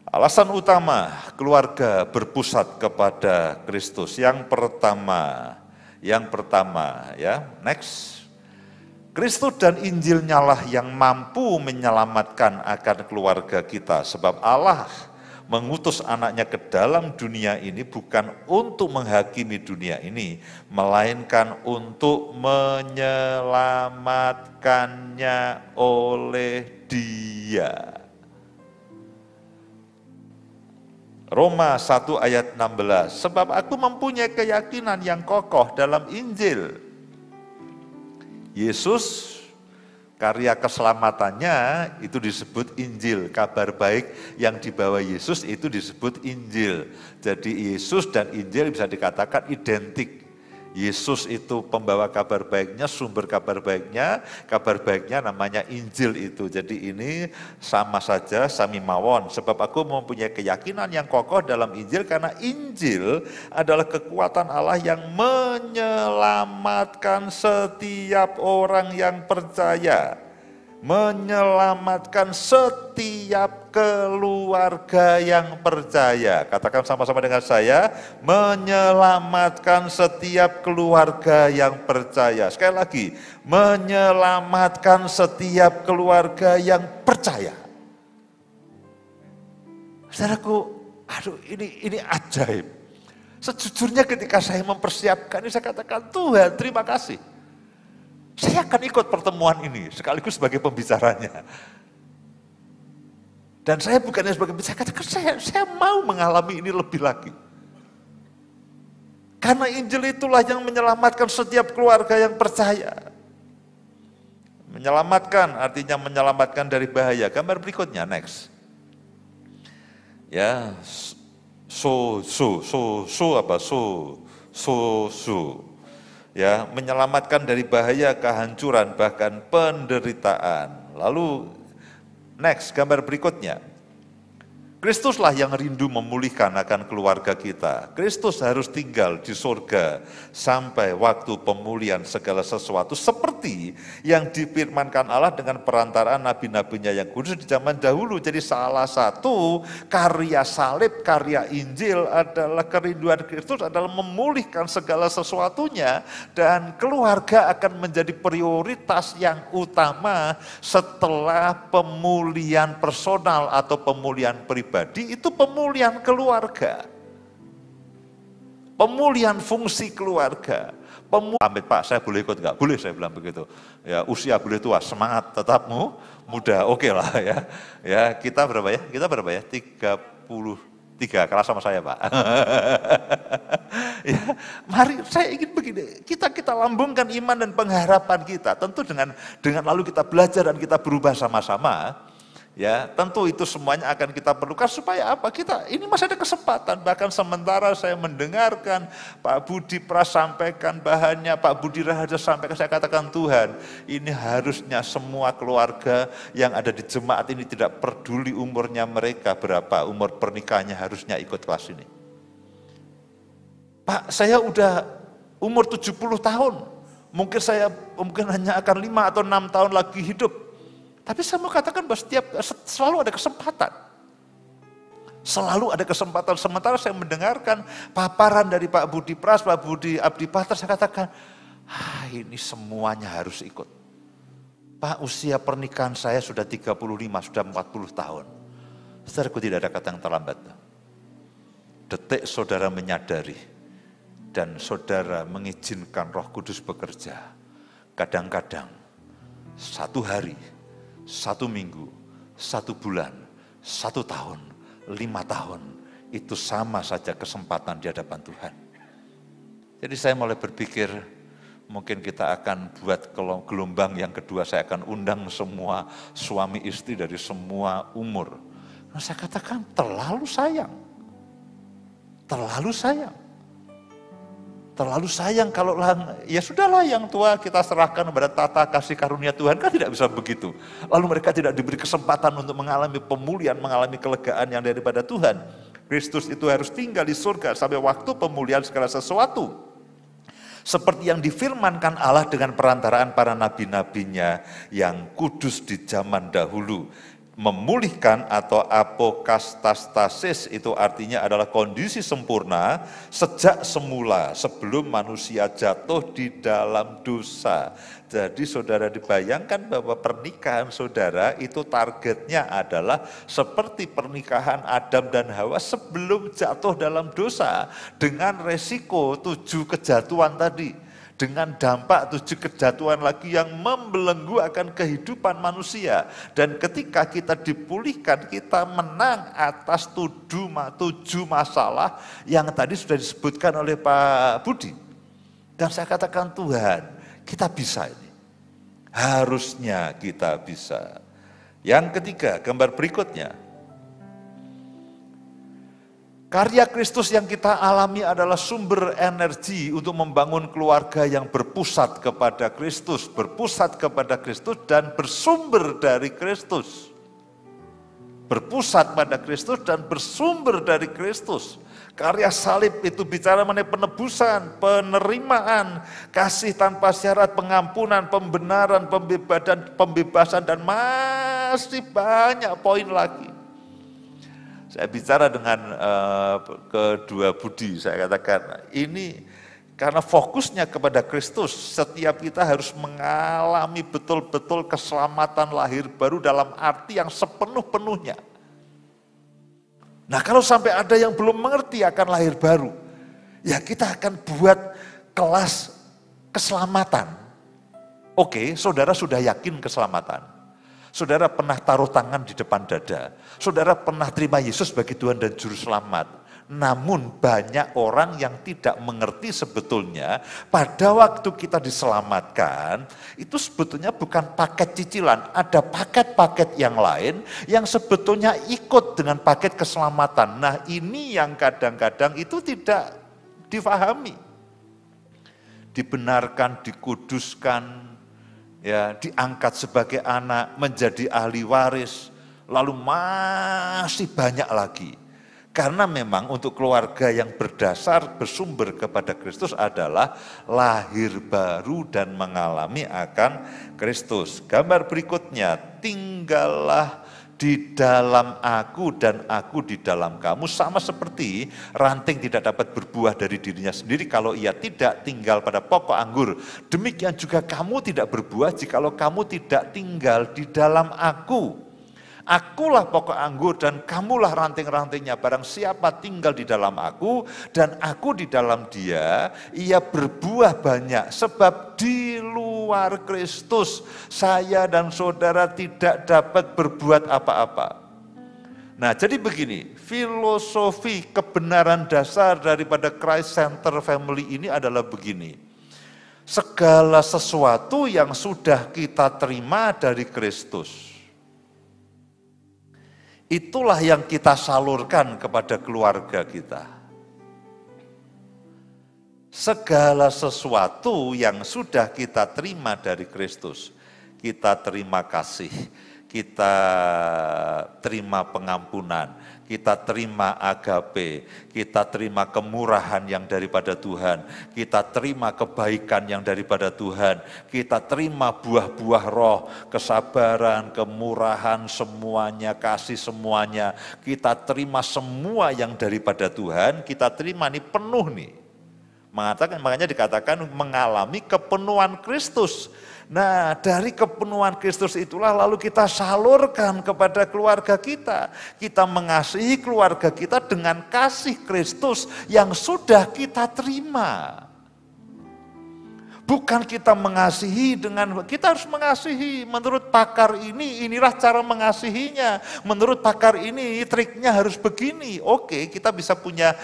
Alasan utama keluarga berpusat kepada Kristus. Yang pertama ya, next. Kristus dan Injilnya lah yang mampu menyelamatkan akan keluarga kita. Sebab Allah mengutus anaknya ke dalam dunia ini bukan untuk menghakimi dunia ini, melainkan untuk menyelamatkannya oleh Dia. Roma 1 ayat 16, sebab aku mempunyai keyakinan yang kokoh dalam Injil. Yesus, karya keselamatannya itu disebut Injil, kabar baik yang dibawa Yesus itu disebut Injil. Jadi Yesus dan Injil bisa dikatakan identik. Yesus itu pembawa kabar baiknya, sumber kabar baiknya namanya Injil itu. Jadi ini sama saja, sami mawon. Sebab aku mempunyai keyakinan yang kokoh dalam Injil, karena Injil adalah kekuatan Allah yang menyelamatkan setiap orang yang percaya. Menyelamatkan setiap keluarga yang percaya. Katakan sama-sama dengan saya, menyelamatkan setiap keluarga yang percaya. Sekali lagi, menyelamatkan setiap keluarga yang percaya. Saudaraku, aduh ini ajaib. Sejujurnya ketika saya mempersiapkan ini, saya katakan, Tuhan terima kasih. Saya akan ikut pertemuan ini, sekaligus sebagai pembicaranya. Dan saya bukannya sebagai pembicara, saya mau mengalami ini lebih lagi. Karena Injil itulah yang menyelamatkan setiap keluarga yang percaya. Menyelamatkan, artinya menyelamatkan dari bahaya. Gambar berikutnya, next. Ya, ya, menyelamatkan dari bahaya, kehancuran, bahkan penderitaan. Lalu next, gambar berikutnya. Kristuslah yang rindu memulihkan akan keluarga kita. Kristus harus tinggal di surga sampai waktu pemulihan segala sesuatu seperti seperti yang difirmankan Allah dengan perantaraan nabi-nabinya yang kudus di zaman dahulu. Jadi salah satu karya salib, karya Injil adalah kerinduan Kristus adalah memulihkan segala sesuatunya, dan keluarga akan menjadi prioritas yang utama setelah pemulihan personal atau pemulihan pribadi, itu pemulihan keluarga. Pemulihan fungsi keluarga. Pamit Pak, saya boleh ikut nggak? Boleh, saya bilang begitu. Ya, usia boleh tua, semangat tetapmu muda, oke lah ya. Ya, kita berapa ya? Kita berapa ya? 33, kalah sama saya Pak. Ya, mari saya ingin begini, kita lambungkan iman dan pengharapan kita. Tentu dengan lalu kita belajar dan kita berubah sama-sama. Ya, tentu itu semuanya akan kita perlukan supaya apa? Kita ini masih ada kesempatan. Bahkan sementara saya mendengarkan Pak Budi Pras sampaikan bahannya, Pak Budi Raharja sampaikan, saya katakan Tuhan, ini harusnya semua keluarga yang ada di jemaat ini tidak peduli umurnya mereka berapa, umur pernikahannya harusnya ikut kelas ini. Pak, saya udah umur 70 tahun. Mungkin hanya akan 5 atau 6 tahun lagi hidup. Tapi saya mau katakan bahwa selalu ada kesempatan. Selalu ada kesempatan. Sementara saya mendengarkan paparan dari Pak Budi Pras, Pak Budi Abdi Pater, saya katakan, ini semuanya harus ikut. Pak, usia pernikahan saya sudah 35, sudah 40 tahun. Saudaraku, tidak ada kata yang terlambat. Detik saudara menyadari dan saudara mengizinkan Roh Kudus bekerja. Kadang-kadang 1 hari, 1 minggu, 1 bulan, 1 tahun, 5 tahun, itu sama saja kesempatan di hadapan Tuhan. Jadi saya mulai berpikir, mungkin kita akan buat gelombang yang kedua, saya akan undang semua suami istri dari semua umur. Nah, saya katakan terlalu sayang. Terlalu sayang. Terlalu sayang kalau ya sudahlah yang tua kita serahkan kepada tata kasih karunia Tuhan, kan tidak bisa begitu. Lalu mereka tidak diberi kesempatan untuk mengalami pemulihan, mengalami kelegaan yang daripada Tuhan. Kristus itu harus tinggal di surga sampai waktu pemulihan segala sesuatu. Seperti yang difirmankan Allah dengan perantaraan para nabi-nabinya yang kudus di zaman dahulu. Memulihkan atau apokastastasis itu artinya adalah kondisi sempurna sejak semula sebelum manusia jatuh di dalam dosa. Jadi saudara dibayangkan bahwa pernikahan saudara itu targetnya adalah seperti pernikahan Adam dan Hawa sebelum jatuh dalam dosa dengan resiko 7 kejatuhan tadi. Dengan dampak 7 kejatuhan lagi yang membelenggu akan kehidupan manusia. Dan ketika kita dipulihkan, kita menang atas 7 masalah yang tadi sudah disebutkan oleh Pak Budi. Dan saya katakan Tuhan, kita bisa ini. Harusnya kita bisa. Yang ketiga, gambar berikutnya. Karya Kristus yang kita alami adalah sumber energi untuk membangun keluarga yang berpusat kepada Kristus dan bersumber dari Kristus. Berpusat pada Kristus dan bersumber dari Kristus. Karya salib itu bicara mengenai penebusan, penerimaan, kasih tanpa syarat, pengampunan, pembenaran, pembebasan, dan masih banyak poin lagi. Saya bicara dengan kedua Budi, saya katakan ini karena fokusnya kepada Kristus, setiap kita harus mengalami betul-betul keselamatan lahir baru dalam arti yang sepenuh-penuhnya. Nah, kalau sampai ada yang belum mengerti akan lahir baru, ya kita akan buat kelas keselamatan. Oke, saudara sudah yakin keselamatan. Saudara pernah taruh tangan di depan dada. Saudara pernah terima Yesus sebagai Tuhan dan Juru Selamat. Namun banyak orang yang tidak mengerti sebetulnya pada waktu kita diselamatkan, itu sebetulnya bukan paket cicilan. Ada paket-paket yang lain yang sebetulnya ikut dengan paket keselamatan. Nah, ini yang kadang-kadang itu tidak difahami. Dibenarkan, dikuduskan, ya, diangkat sebagai anak, menjadi ahli waris, lalu masih banyak lagi. Karena memang untuk keluarga yang berdasar bersumber kepada Kristus adalah lahir baru dan mengalami akan Kristus. Gambar berikutnya, tinggallah di dalam aku dan aku di dalam kamu, sama seperti ranting tidak dapat berbuah dari dirinya sendiri kalau ia tidak tinggal pada pokok anggur. Demikian juga kamu tidak berbuah jikalau kamu tidak tinggal di dalam aku. Akulah pokok anggur dan kamulah ranting-rantingnya. Barang siapa tinggal di dalam aku dan aku di dalam dia, ia berbuah banyak. Sebab di luar Kristus, saya dan saudara tidak dapat berbuat apa-apa. Nah, jadi begini, filosofi kebenaran dasar daripada Christ Center Family ini adalah begini. Segala sesuatu yang sudah kita terima dari Kristus, itulah yang kita salurkan kepada keluarga kita. Segala sesuatu yang sudah kita terima dari Kristus, kita terima kasih, kita terima pengampunan, kita terima agape, kita terima kemurahan yang daripada Tuhan, kita terima kebaikan yang daripada Tuhan, kita terima buah-buah roh, kesabaran, kemurahan, semuanya, kasih semuanya, kita terima semua yang daripada Tuhan, kita terima nih penuh nih. Makanya dikatakan mengalami kepenuhan Kristus. Nah, dari kepenuhan Kristus itulah lalu kita salurkan kepada keluarga kita. Kita mengasihi keluarga kita dengan kasih Kristus yang sudah kita terima. Bukan kita mengasihi dengan, kita harus mengasihi menurut pakar ini, inilah cara mengasihinya. Menurut pakar ini triknya harus begini. Oke, kita bisa punya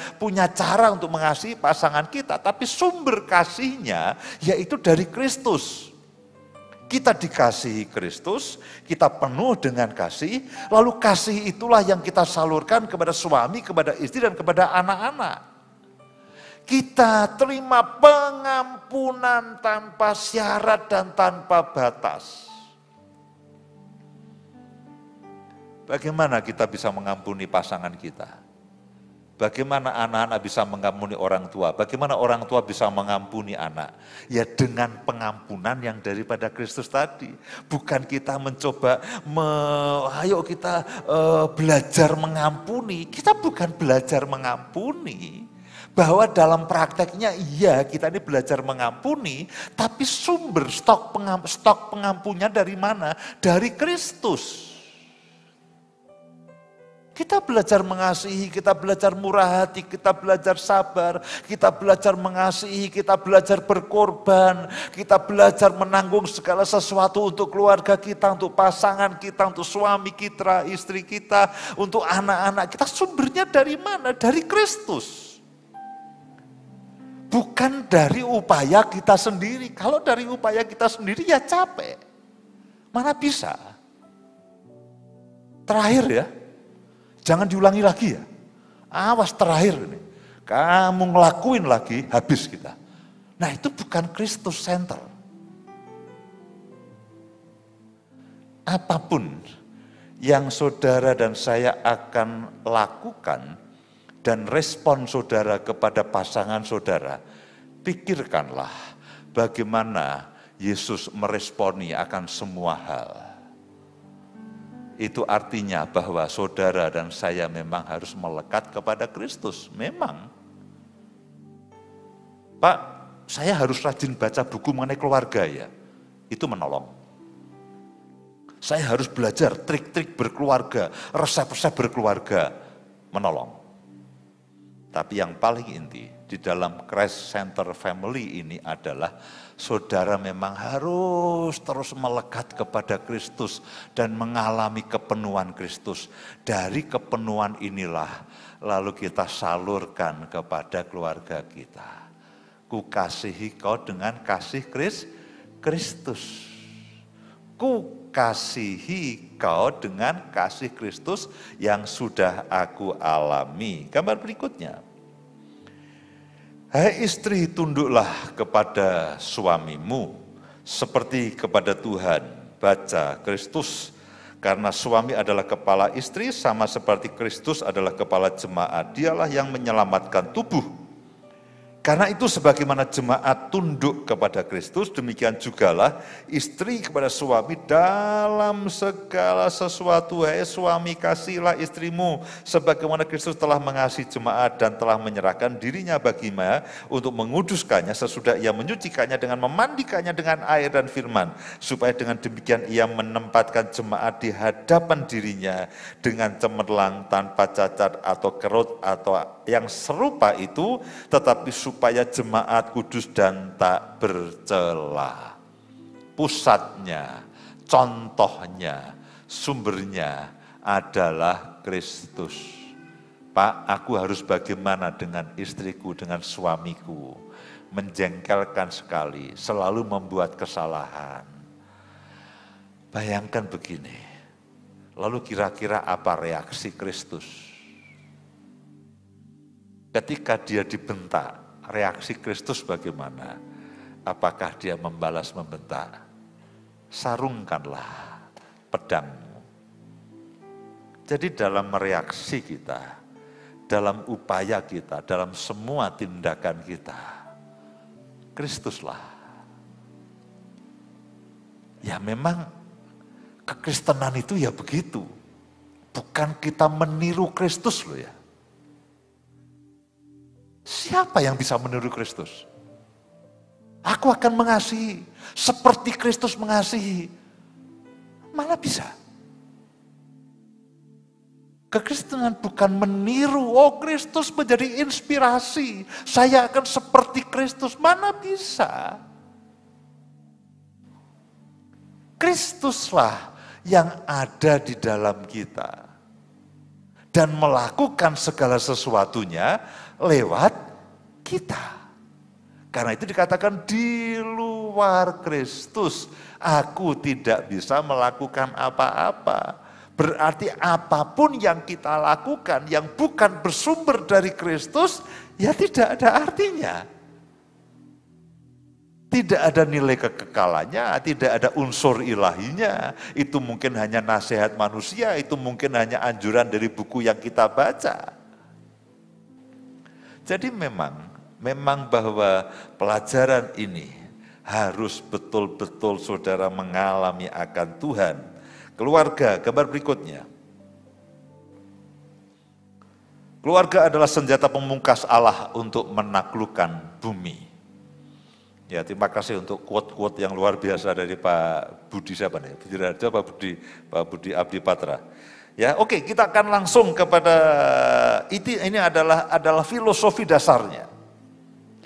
cara untuk mengasihi pasangan kita, tapi sumber kasihnya yaitu dari Kristus. Kita dikasihi Kristus, kita penuh dengan kasih, lalu kasih itulah yang kita salurkan kepada suami, kepada istri, dan kepada anak-anak. Kita terima pengampunan tanpa syarat dan tanpa batas. Bagaimana kita bisa mengampuni pasangan kita? Bagaimana anak-anak bisa mengampuni orang tua? Bagaimana orang tua bisa mengampuni anak? Ya dengan pengampunan yang daripada Kristus tadi. Bukan kita mencoba, ayo kita belajar mengampuni. Kita bukan belajar mengampuni. Bahwa dalam prakteknya iya kita ini belajar mengampuni, tapi sumber stok pengampunnya dari mana? Dari Kristus. Kita belajar mengasihi, kita belajar murah hati, kita belajar sabar, kita belajar mengasihi, kita belajar berkorban, kita belajar menanggung segala sesuatu untuk keluarga kita, untuk pasangan kita, untuk suami kita, istri kita, untuk anak-anak kita. Sumbernya dari mana? Dari Kristus. Bukan dari upaya kita sendiri. Kalau dari upaya kita sendiri ya capek. Mana bisa? Terakhir ya, jangan diulangi lagi ya. Awas terakhir ini. Kamu ngelakuin lagi, habis kita. Nah itu bukan Kristus Center. Apapun yang saudara dan saya akan lakukan, dan respon saudara kepada pasangan saudara, pikirkanlah bagaimana Yesus meresponi akan semua hal. Itu artinya bahwa saudara dan saya memang harus melekat kepada Kristus. Memang. Pak, saya harus rajin baca buku mengenai keluarga ya. Itu menolong. Saya harus belajar trik-trik berkeluarga, resep-resep berkeluarga, menolong. Tapi yang paling inti di dalam Christ Center Family ini adalah saudara memang harus terus melekat kepada Kristus dan mengalami kepenuhan Kristus. Dari kepenuhan inilah lalu kita salurkan kepada keluarga kita. Ku kasihi kau dengan kasih Kristus. Ku kasihi kau dengan kasih Kristus yang sudah aku alami. Gambar berikutnya. Hai istri, tunduklah kepada suamimu seperti kepada Tuhan. Baca Kristus, Karena suami adalah kepala istri, sama seperti Kristus adalah kepala jemaat. Dialah yang menyelamatkan tubuh. Karena itu sebagaimana jemaat tunduk kepada Kristus, demikian jugalah istri kepada suami dalam segala sesuatu. Hai suami, kasihilah istrimu sebagaimana Kristus telah mengasihi jemaat dan telah menyerahkan dirinya baginya untuk menguduskannya sesudah ia menyucikannya dengan memandikannya dengan air dan firman, supaya dengan demikian ia menempatkan jemaat di hadapan dirinya dengan cemerlang, tanpa cacat atau kerut atau yang serupa itu, tetapi supaya jemaat kudus dan tak bercela. Pusatnya, contohnya, sumbernya adalah Kristus. Pak, aku harus bagaimana dengan istriku, dengan suamiku? Menjengkelkan sekali, selalu membuat kesalahan. Bayangkan begini, lalu kira-kira apa reaksi Kristus? Ketika dia dibentak, reaksi Kristus bagaimana? Apakah dia membalas membentak? Sarungkanlah pedangmu. Jadi dalam reaksi kita, dalam upaya kita, dalam semua tindakan kita, Kristuslah. Ya memang kekristenan itu ya begitu. Bukan kita meniru Kristus loh ya. Siapa yang bisa meniru Kristus? Aku akan mengasihi seperti Kristus mengasihi. Mana bisa? Kekristenan bukan meniru, oh Kristus menjadi inspirasi. Saya akan seperti Kristus, mana bisa? Kristuslah yang ada di dalam kita. Dan melakukan segala sesuatunya lewat kita. Karena itu dikatakan di luar Kristus aku tidak bisa melakukan apa-apa. Berarti apapun yang kita lakukan yang bukan bersumber dari Kristus ya tidak ada artinya. Tidak ada nilai kekekalannya, tidak ada unsur ilahinya. Itu mungkin hanya nasihat manusia, itu mungkin hanya anjuran dari buku yang kita baca. Jadi memang bahwa pelajaran ini harus betul-betul saudara mengalami akan Tuhan. Keluarga, gambar berikutnya. Keluarga adalah senjata pemungkas Allah untuk menaklukkan bumi. Ya, terima kasih untuk quote-quote yang luar biasa dari Pak Budi siapa nih? Budi Raja, Pak Budi Abdi Patra. Ya, oke, kita akan langsung kepada ini adalah filosofi dasarnya.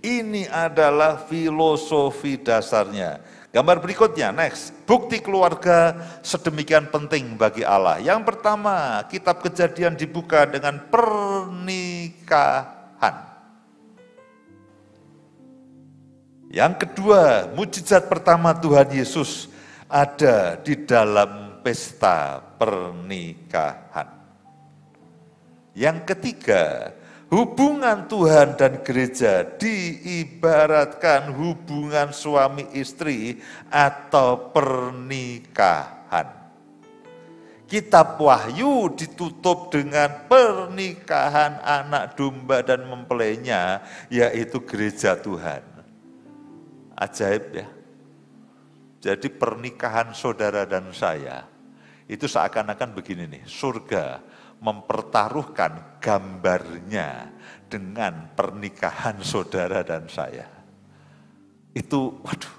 Ini adalah filosofi dasarnya. Gambar berikutnya, next. Bukti keluarga sedemikian penting bagi Allah. Yang pertama, kitab Kejadian dibuka dengan pernikahan. Yang kedua, mujizat pertama Tuhan Yesus ada di dalam pesta pernikahan. Yang ketiga, hubungan Tuhan dan gereja diibaratkan hubungan suami istri atau pernikahan. Kitab Wahyu ditutup dengan pernikahan anak domba dan mempelainya, yaitu gereja Tuhan. Ajaib ya. Jadi pernikahan saudara dan saya, itu seakan-akan begini nih, surga mempertaruhkan gambarnya dengan pernikahan saudara dan saya. Itu, waduh,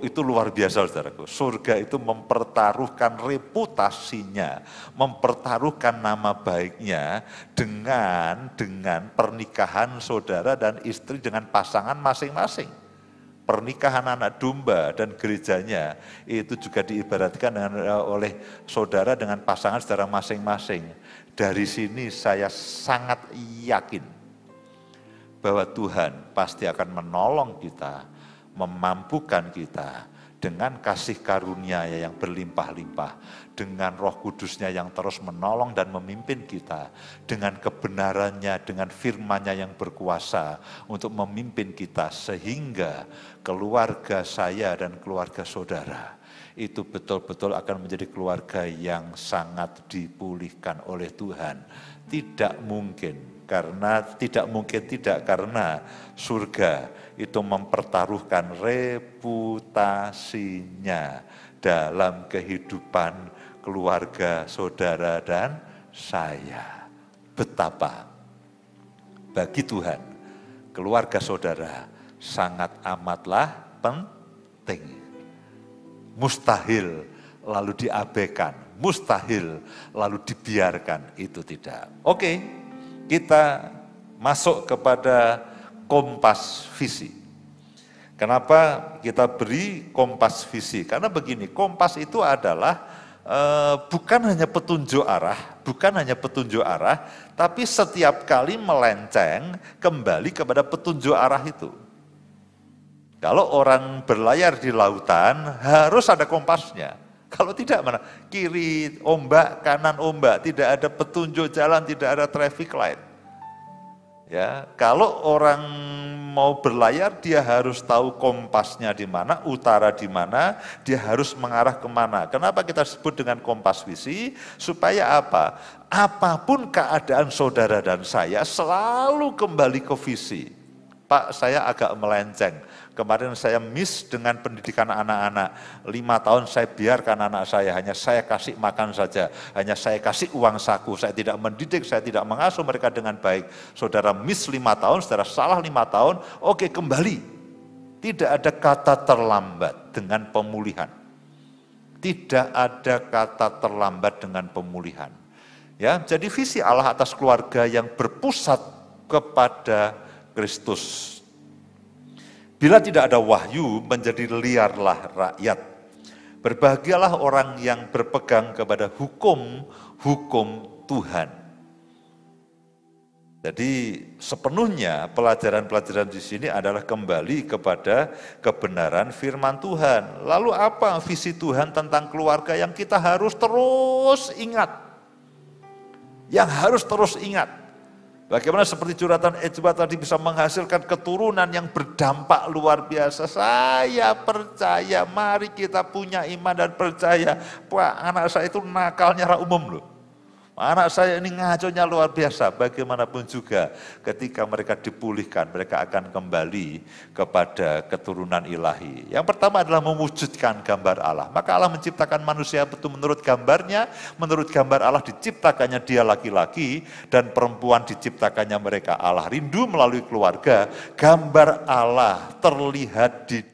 itu luar biasa saudaraku. Surga itu mempertaruhkan reputasinya, mempertaruhkan nama baiknya dengan pernikahan saudara dan istri dengan pasangan masing-masing. Pernikahan anak domba dan gerejanya itu juga diibaratkan oleh saudara dengan pasangan saudara masing-masing. Dari sini saya sangat yakin bahwa Tuhan pasti akan menolong kita, memampukan kita dengan kasih karunia yang berlimpah-limpah, dengan Roh Kudusnya yang terus menolong dan memimpin kita, dengan kebenarannya, dengan firman-Nya yang berkuasa untuk memimpin kita, sehingga keluarga saya dan keluarga saudara itu betul-betul akan menjadi keluarga yang sangat dipulihkan oleh Tuhan. Tidak mungkin karena surga itu mempertaruhkan reputasinya dalam kehidupan keluarga saudara dan saya. Betapa bagi Tuhan keluarga saudara sangat amatlah penting. Mustahil lalu diabaikan, mustahil lalu dibiarkan, itu tidak. Oke, kita masuk kepada kompas visi. Kenapa kita beri kompas visi? Karena begini, kompas itu adalah bukan hanya petunjuk arah, tapi setiap kali melenceng kembali kepada petunjuk arah itu. Kalau orang berlayar di lautan harus ada kompasnya. Kalau tidak mana? Kiri ombak, kanan ombak, tidak ada petunjuk jalan, tidak ada traffic light. Ya, kalau orang mau berlayar dia harus tahu kompasnya di mana, utara di mana, dia harus mengarah kemana. Kenapa kita sebut dengan kompas visi? Supaya apa? Apapun keadaan saudara dan saya selalu kembali ke visi. Pak, saya agak melenceng. Kemarin saya miss dengan pendidikan anak-anak. 5 tahun saya biarkan anak saya, hanya saya kasih makan saja. Hanya saya kasih uang saku, saya tidak mendidik, saya tidak mengasuh mereka dengan baik. Saudara miss 5 tahun, saudara salah 5 tahun, oke kembali. Tidak ada kata terlambat dengan pemulihan. Tidak ada kata terlambat dengan pemulihan. Ya, jadi visi Allah atas keluarga yang berpusat kepada Kristus. Bila tidak ada wahyu, menjadi liarlah rakyat. Berbahagialah orang yang berpegang kepada hukum Tuhan. Jadi sepenuhnya pelajaran-pelajaran di sini adalah kembali kepada kebenaran firman Tuhan. Lalu apa visi Tuhan tentang keluarga yang kita harus terus ingat? Yang harus terus ingat. Bagaimana seperti curhatan Ejwa tadi bisa menghasilkan keturunan yang berdampak luar biasa. Saya percaya, mari kita punya iman dan percaya. Pak, anak saya itu nakalnya umum loh. Anak saya ini ngaconya luar biasa. Bagaimanapun juga ketika mereka dipulihkan, mereka akan kembali kepada keturunan ilahi. Yang pertama adalah mewujudkan gambar Allah. Maka Allah menciptakan manusia betul menurut gambarnya. Menurut gambar Allah diciptakannya dia laki-laki dan perempuan diciptakannya mereka. Allah rindu melalui keluarga. Gambar Allah terlihat di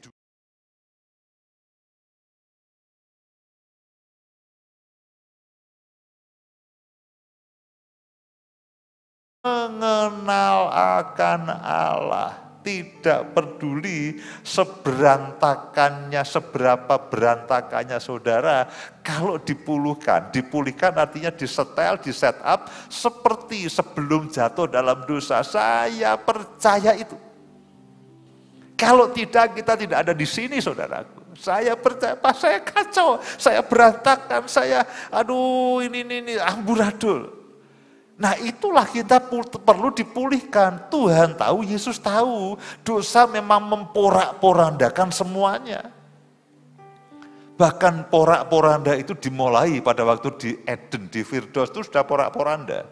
mengenal akan Allah, tidak peduli seberapa berantakannya saudara, kalau dipulihkan artinya disetel, di set up seperti sebelum jatuh dalam dosa. Saya percaya itu. Kalau tidak, kita tidak ada di sini saudaraku. Saya percaya, Pak, saya kacau, saya berantakan, saya ini amburadul. Nah itulah kita perlu dipulihkan. Tuhan tahu, Yesus tahu, dosa memang memporak-porandakan semuanya. Bahkan porak-poranda itu dimulai pada waktu di Eden, di Firdaus itu sudah porak-poranda.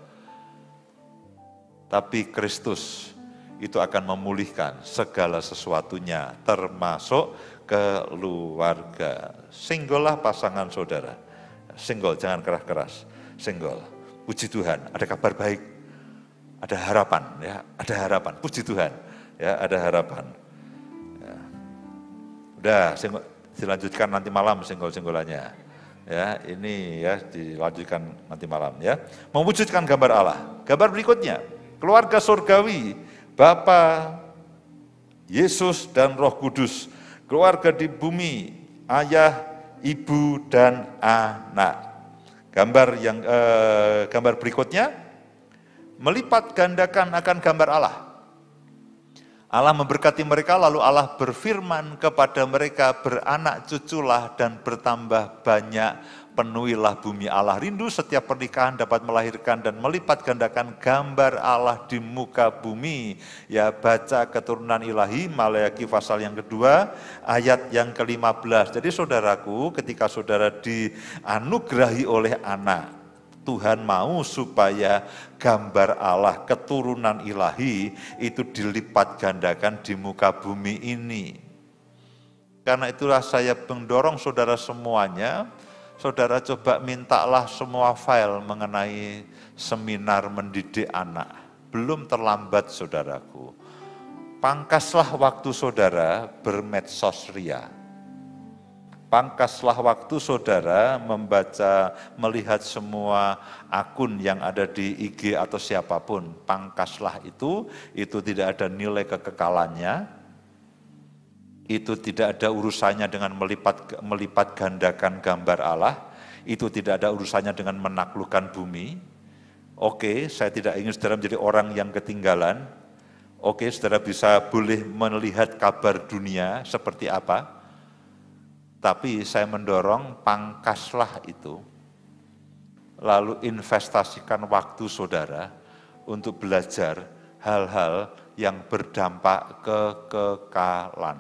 Tapi Kristus itu akan memulihkan segala sesuatunya, termasuk keluarga. Singgollah pasangan saudara, singgol, jangan keras-keras, singgol. Puji Tuhan, ada kabar baik, ada harapan, ya, ada harapan. Puji Tuhan, ya, ada harapan. Ya. Udah, dilanjutkan nanti malam singgol-singgolannya. Ya, ini ya dilanjutkan nanti malam, ya. Mewujudkan gambar Allah. Gambar berikutnya, keluarga surgawi, Bapa, Yesus dan Roh Kudus. Keluarga di bumi, ayah, ibu dan anak. Gambar berikutnya, melipat gandakan akan gambar Allah. Allah memberkati mereka, lalu Allah berfirman kepada mereka, beranak cuculah dan bertambah banyak, penuhilah bumi. Allah rindu setiap pernikahan dapat melahirkan dan melipat gandakan gambar Allah di muka bumi. Ya, baca keturunan ilahi, Maleakhi pasal yang kedua, ayat yang ke-15. Jadi saudaraku, ketika saudara dianugerahi oleh anak, Tuhan mau supaya gambar Allah, keturunan ilahi itu dilipat gandakan di muka bumi ini. Karena itulah saya mendorong saudara semuanya, saudara coba mintalah semua file mengenai seminar mendidik anak. Belum terlambat saudaraku. Pangkaslah waktu saudara bermedsos ria. Pangkaslah waktu saudara membaca, melihat semua akun yang ada di IG atau siapapun. Pangkaslah itu tidak ada nilai kekekalannya, itu tidak ada urusannya dengan melipat gandakan gambar Allah, itu tidak ada urusannya dengan menaklukkan bumi. Oke, saya tidak ingin saudara menjadi orang yang ketinggalan. Oke, saudara boleh melihat kabar dunia seperti apa. Tapi saya mendorong pangkaslah itu, lalu investasikan waktu saudara untuk belajar hal-hal yang berdampak kekekalan.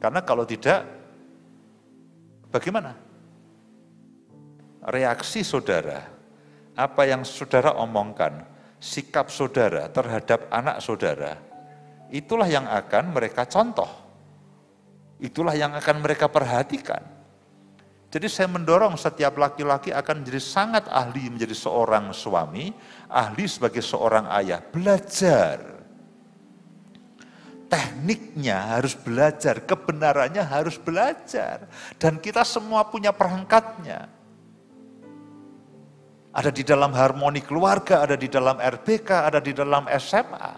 Karena kalau tidak, bagaimana? Reaksi saudara, apa yang saudara omongkan, sikap saudara terhadap anak saudara, itulah yang akan mereka contoh. Itulah yang akan mereka perhatikan. Jadi saya mendorong setiap laki-laki akan menjadi sangat ahli menjadi seorang suami, ahli sebagai seorang ayah. Belajar. Tekniknya harus belajar, kebenarannya harus belajar. Dan kita semua punya perangkatnya. Ada di dalam harmoni keluarga, ada di dalam RBK, ada di dalam SMA.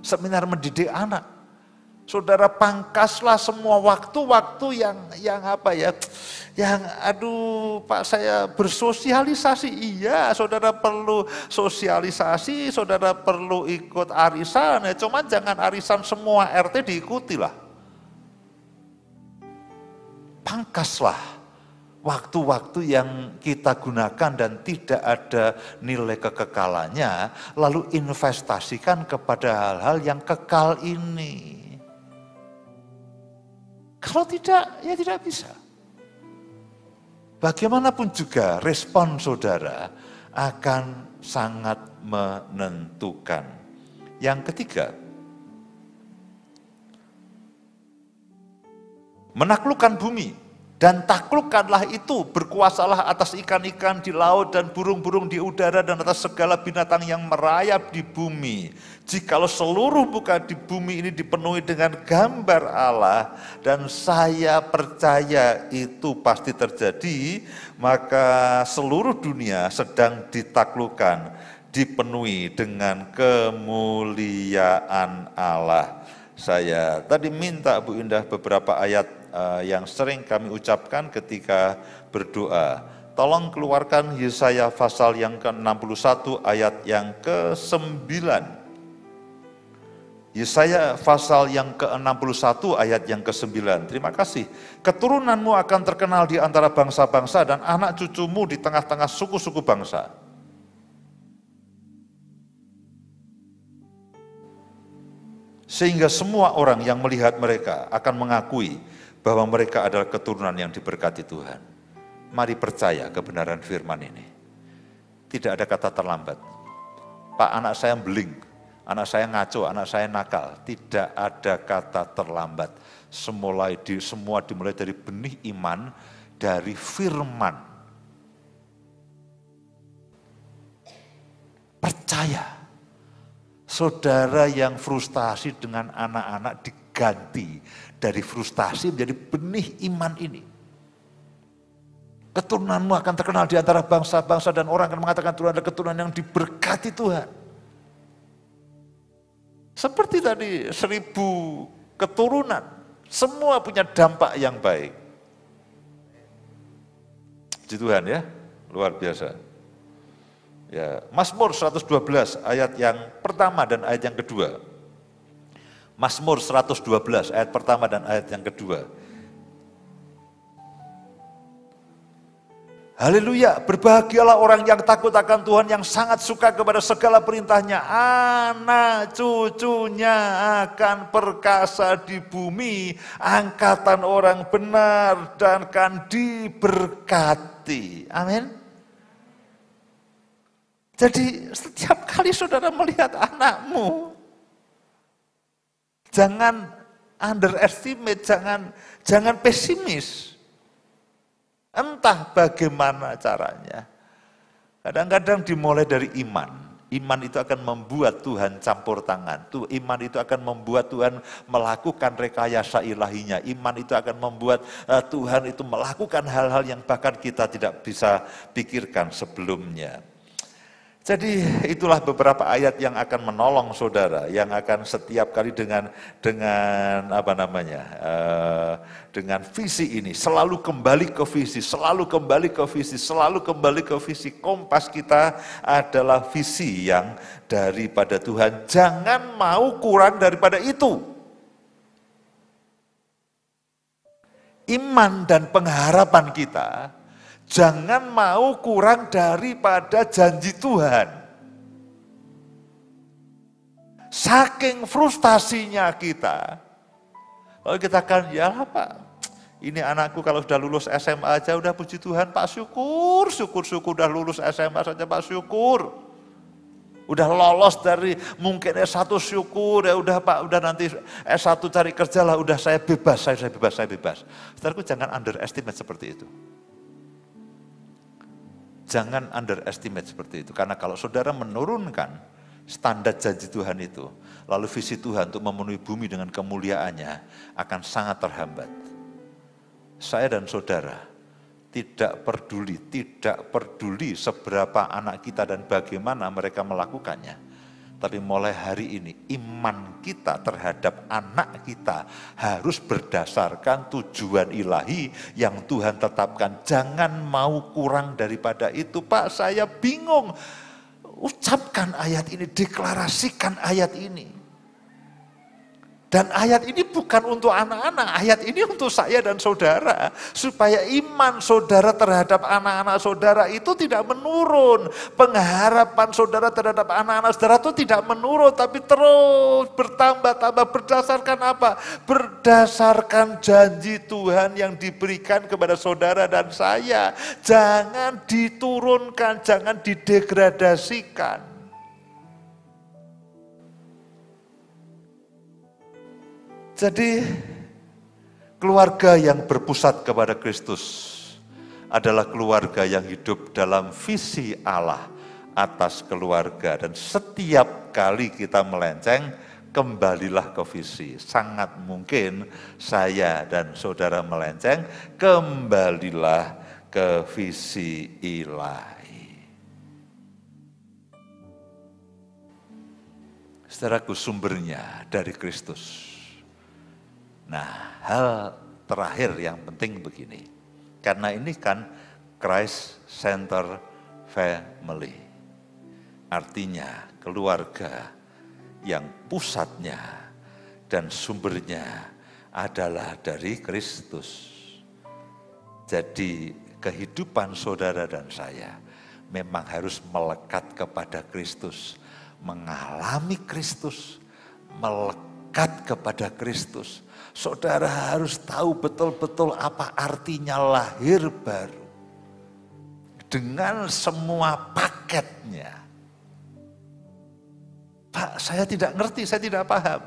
Seminar mendidik anak. Saudara pangkaslah semua waktu-waktu yang apa ya, yang aduh Pak saya bersosialisasi, iya saudara perlu sosialisasi, saudara perlu ikut arisan, ya cuman jangan arisan semua RT diikuti lah. Pangkaslah waktu-waktu yang kita gunakan dan tidak ada nilai kekekalannya, lalu investasikan kepada hal-hal yang kekal ini. Kalau tidak, ya tidak bisa. Bagaimanapun juga respon saudara akan sangat menentukan. Yang ketiga, menaklukkan bumi. Dan taklukkanlah itu, berkuasalah atas ikan-ikan di laut dan burung-burung di udara dan atas segala binatang yang merayap di bumi. Jikalau seluruh muka di bumi ini dipenuhi dengan gambar Allah, dan saya percaya itu pasti terjadi, maka seluruh dunia sedang ditaklukkan, dipenuhi dengan kemuliaan Allah. Saya tadi minta Bu Indah beberapa ayat yang sering kami ucapkan ketika berdoa. Tolong keluarkan Yesaya pasal yang ke-61 ayat yang ke-9. Yesaya pasal yang ke-61 ayat yang ke-9. Terima kasih. Keturunanmu akan terkenal di antara bangsa-bangsa dan anak cucumu di tengah-tengah suku-suku bangsa. Sehingga semua orang yang melihat mereka akan mengakui bahwa mereka adalah keturunan yang diberkati Tuhan. Mari percaya kebenaran firman ini. Tidak ada kata terlambat. Pak, anak saya beling, anak saya ngaco, anak saya nakal. Tidak ada kata terlambat. Semua dimulai dari benih iman, dari firman. Percaya. Saudara yang frustasi dengan anak-anak diganti dari frustasi menjadi benih iman ini. Keturunanmu akan terkenal di antara bangsa-bangsa dan orang akan mengatakan Tuhan adalah keturunan yang diberkati Tuhan. Seperti tadi 1000 keturunan, semua punya dampak yang baik. Puji Tuhan ya, luar biasa. Ya, Mazmur 112 ayat yang pertama dan ayat yang kedua. Mazmur 112 ayat pertama dan ayat yang kedua. Haleluya, berbahagialah orang yang takut akan Tuhan, yang sangat suka kepada segala perintahnya. Anak cucunya akan perkasa di bumi, angkatan orang benar dan akan diberkati. Amin. Jadi setiap kali saudara melihat anakmu, jangan underestimate, jangan pesimis. Entah bagaimana caranya. Kadang-kadang dimulai dari iman. Iman itu akan membuat Tuhan campur tangan. Iman itu akan membuat Tuhan melakukan rekayasa ilahinya. Iman itu akan membuat Tuhan itu melakukan hal-hal yang bahkan kita tidak bisa pikirkan sebelumnya. Jadi itulah beberapa ayat yang akan menolong saudara, yang akan setiap kali dengan visi ini selalu kembali ke visi, selalu kembali ke visi, selalu kembali ke visi. Kompas kita adalah visi yang daripada Tuhan. Jangan mau kurang daripada itu. Iman dan pengharapan kita jangan mau kurang daripada janji Tuhan. Saking frustasinya kita, kalau kita kan, ya lah Pak, ini anakku kalau sudah lulus SMA aja udah puji Tuhan Pak, syukur udah lulus SMA saja Pak, syukur. Udah lolos dari mungkin S1 syukur, ya udah Pak, udah nanti S1 cari kerja lah, udah saya bebas. Saudaraku, jangan underestimate seperti itu. Jangan underestimate seperti itu, karena kalau saudara menurunkan standar janji Tuhan itu, lalu visi Tuhan untuk memenuhi bumi dengan kemuliaannya akan sangat terhambat. Saya dan saudara tidak peduli seberapa anak kita dan bagaimana mereka melakukannya. Tapi mulai hari ini iman kita terhadap anak kita harus berdasarkan tujuan ilahi yang Tuhan tetapkan. Jangan mau kurang daripada itu. Pak, saya bingung. Ucapkan ayat ini, deklarasikan ayat ini. Dan ayat ini bukan untuk anak-anak, ayat ini untuk saya dan saudara. Supaya iman saudara terhadap anak-anak saudara itu tidak menurun. Pengharapan saudara terhadap anak-anak saudara itu tidak menurun, tapi terus bertambah-tambah. Berdasarkan apa? Berdasarkan janji Tuhan yang diberikan kepada saudara dan saya. Jangan diturunkan, jangan didegradasikan. Jadi keluarga yang berpusat kepada Kristus adalah keluarga yang hidup dalam visi Allah atas keluarga. Dan setiap kali kita melenceng, kembalilah ke visi. Sangat mungkin saya dan saudara melenceng, kembalilah ke visi ilahi. Saudaraku, sumbernya dari Kristus. Nah, hal terakhir yang penting begini, karena ini kan Christ Center Family, artinya keluarga yang pusatnya dan sumbernya adalah dari Kristus. Jadi kehidupan saudara dan saya memang harus melekat kepada Kristus, mengalami Kristus, melekat kepada Kristus. Saudara harus tahu betul-betul apa artinya lahir baru. Dengan semua paketnya. Pak, saya tidak ngerti, saya tidak paham.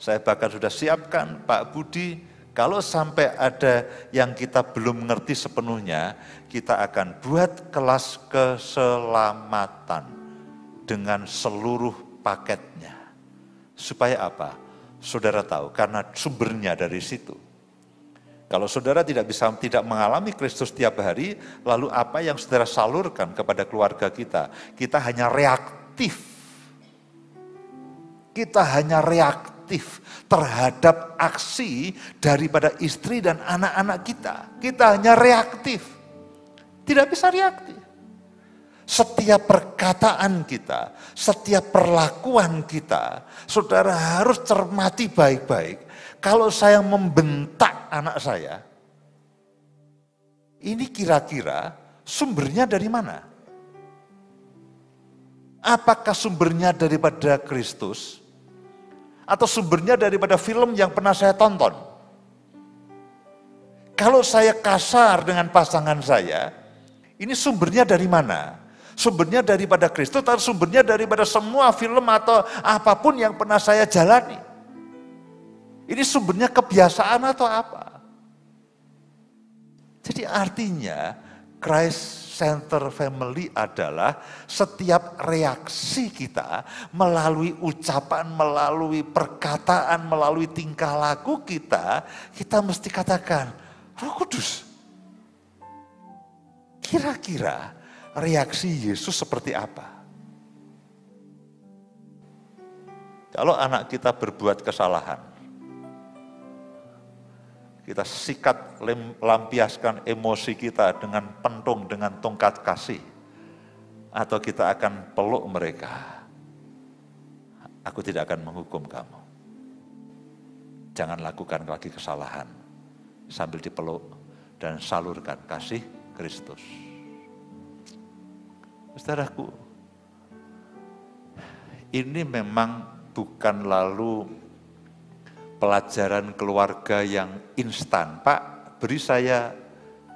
Saya bahkan sudah siapkan Pak Budi, kalau sampai ada yang kita belum mengerti sepenuhnya, kita akan buat kelas keselamatan dengan seluruh paketnya. Supaya apa? Saudara tahu, karena sumbernya dari situ. Kalau saudara tidak mengalami Kristus tiap hari, lalu apa yang saudara salurkan kepada keluarga kita? Kita hanya reaktif. Kita hanya reaktif terhadap aksi daripada istri dan anak-anak kita. Kita hanya reaktif. Tidak bisa reaktif. Setiap perkataan kita, setiap perlakuan kita, saudara harus cermati baik-baik. Kalau saya membentak anak saya, ini kira-kira sumbernya dari mana? Apakah sumbernya daripada Kristus? Atau sumbernya daripada film yang pernah saya tonton? Kalau saya kasar dengan pasangan saya, ini sumbernya dari mana? Sumbernya daripada Kristus atau sumbernya daripada semua film atau apapun yang pernah saya jalani? Ini sumbernya kebiasaan atau apa? Jadi artinya Christ Center Family adalah setiap reaksi kita melalui ucapan, melalui perkataan, melalui tingkah laku kita mesti katakan, Roh Kudus, kira-kira reaksi Yesus seperti apa? Kalau anak kita berbuat kesalahan, kita sikat lampiaskan emosi kita dengan pentung, dengan tongkat kasih. Atau kita akan peluk mereka. Aku tidak akan menghukum kamu. Jangan lakukan lagi kesalahan. Sambil dipeluk dan salurkan kasih Kristus. Saudaraku, ini memang bukan lalu pelajaran keluarga yang instan. Pak, beri saya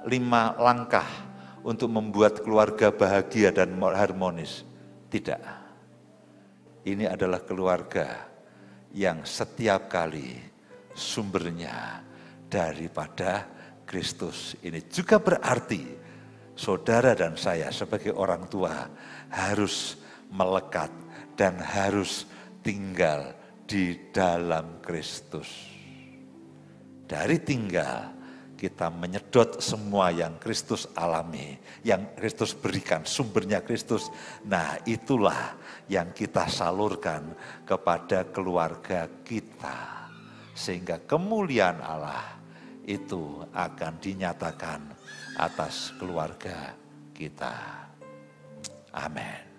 5 langkah untuk membuat keluarga bahagia dan harmonis. Tidak. Ini adalah keluarga yang setiap kali sumbernya daripada Kristus. Ini juga berarti saudara dan saya sebagai orang tua harus melekat dan harus tinggal di dalam Kristus. Dari tinggal kita menyedot semua yang Kristus alami, yang Kristus berikan, sumbernya Kristus. Nah, itulah yang kita salurkan kepada keluarga kita. Sehingga kemuliaan Allah itu akan dinyatakan atas keluarga kita. Amin.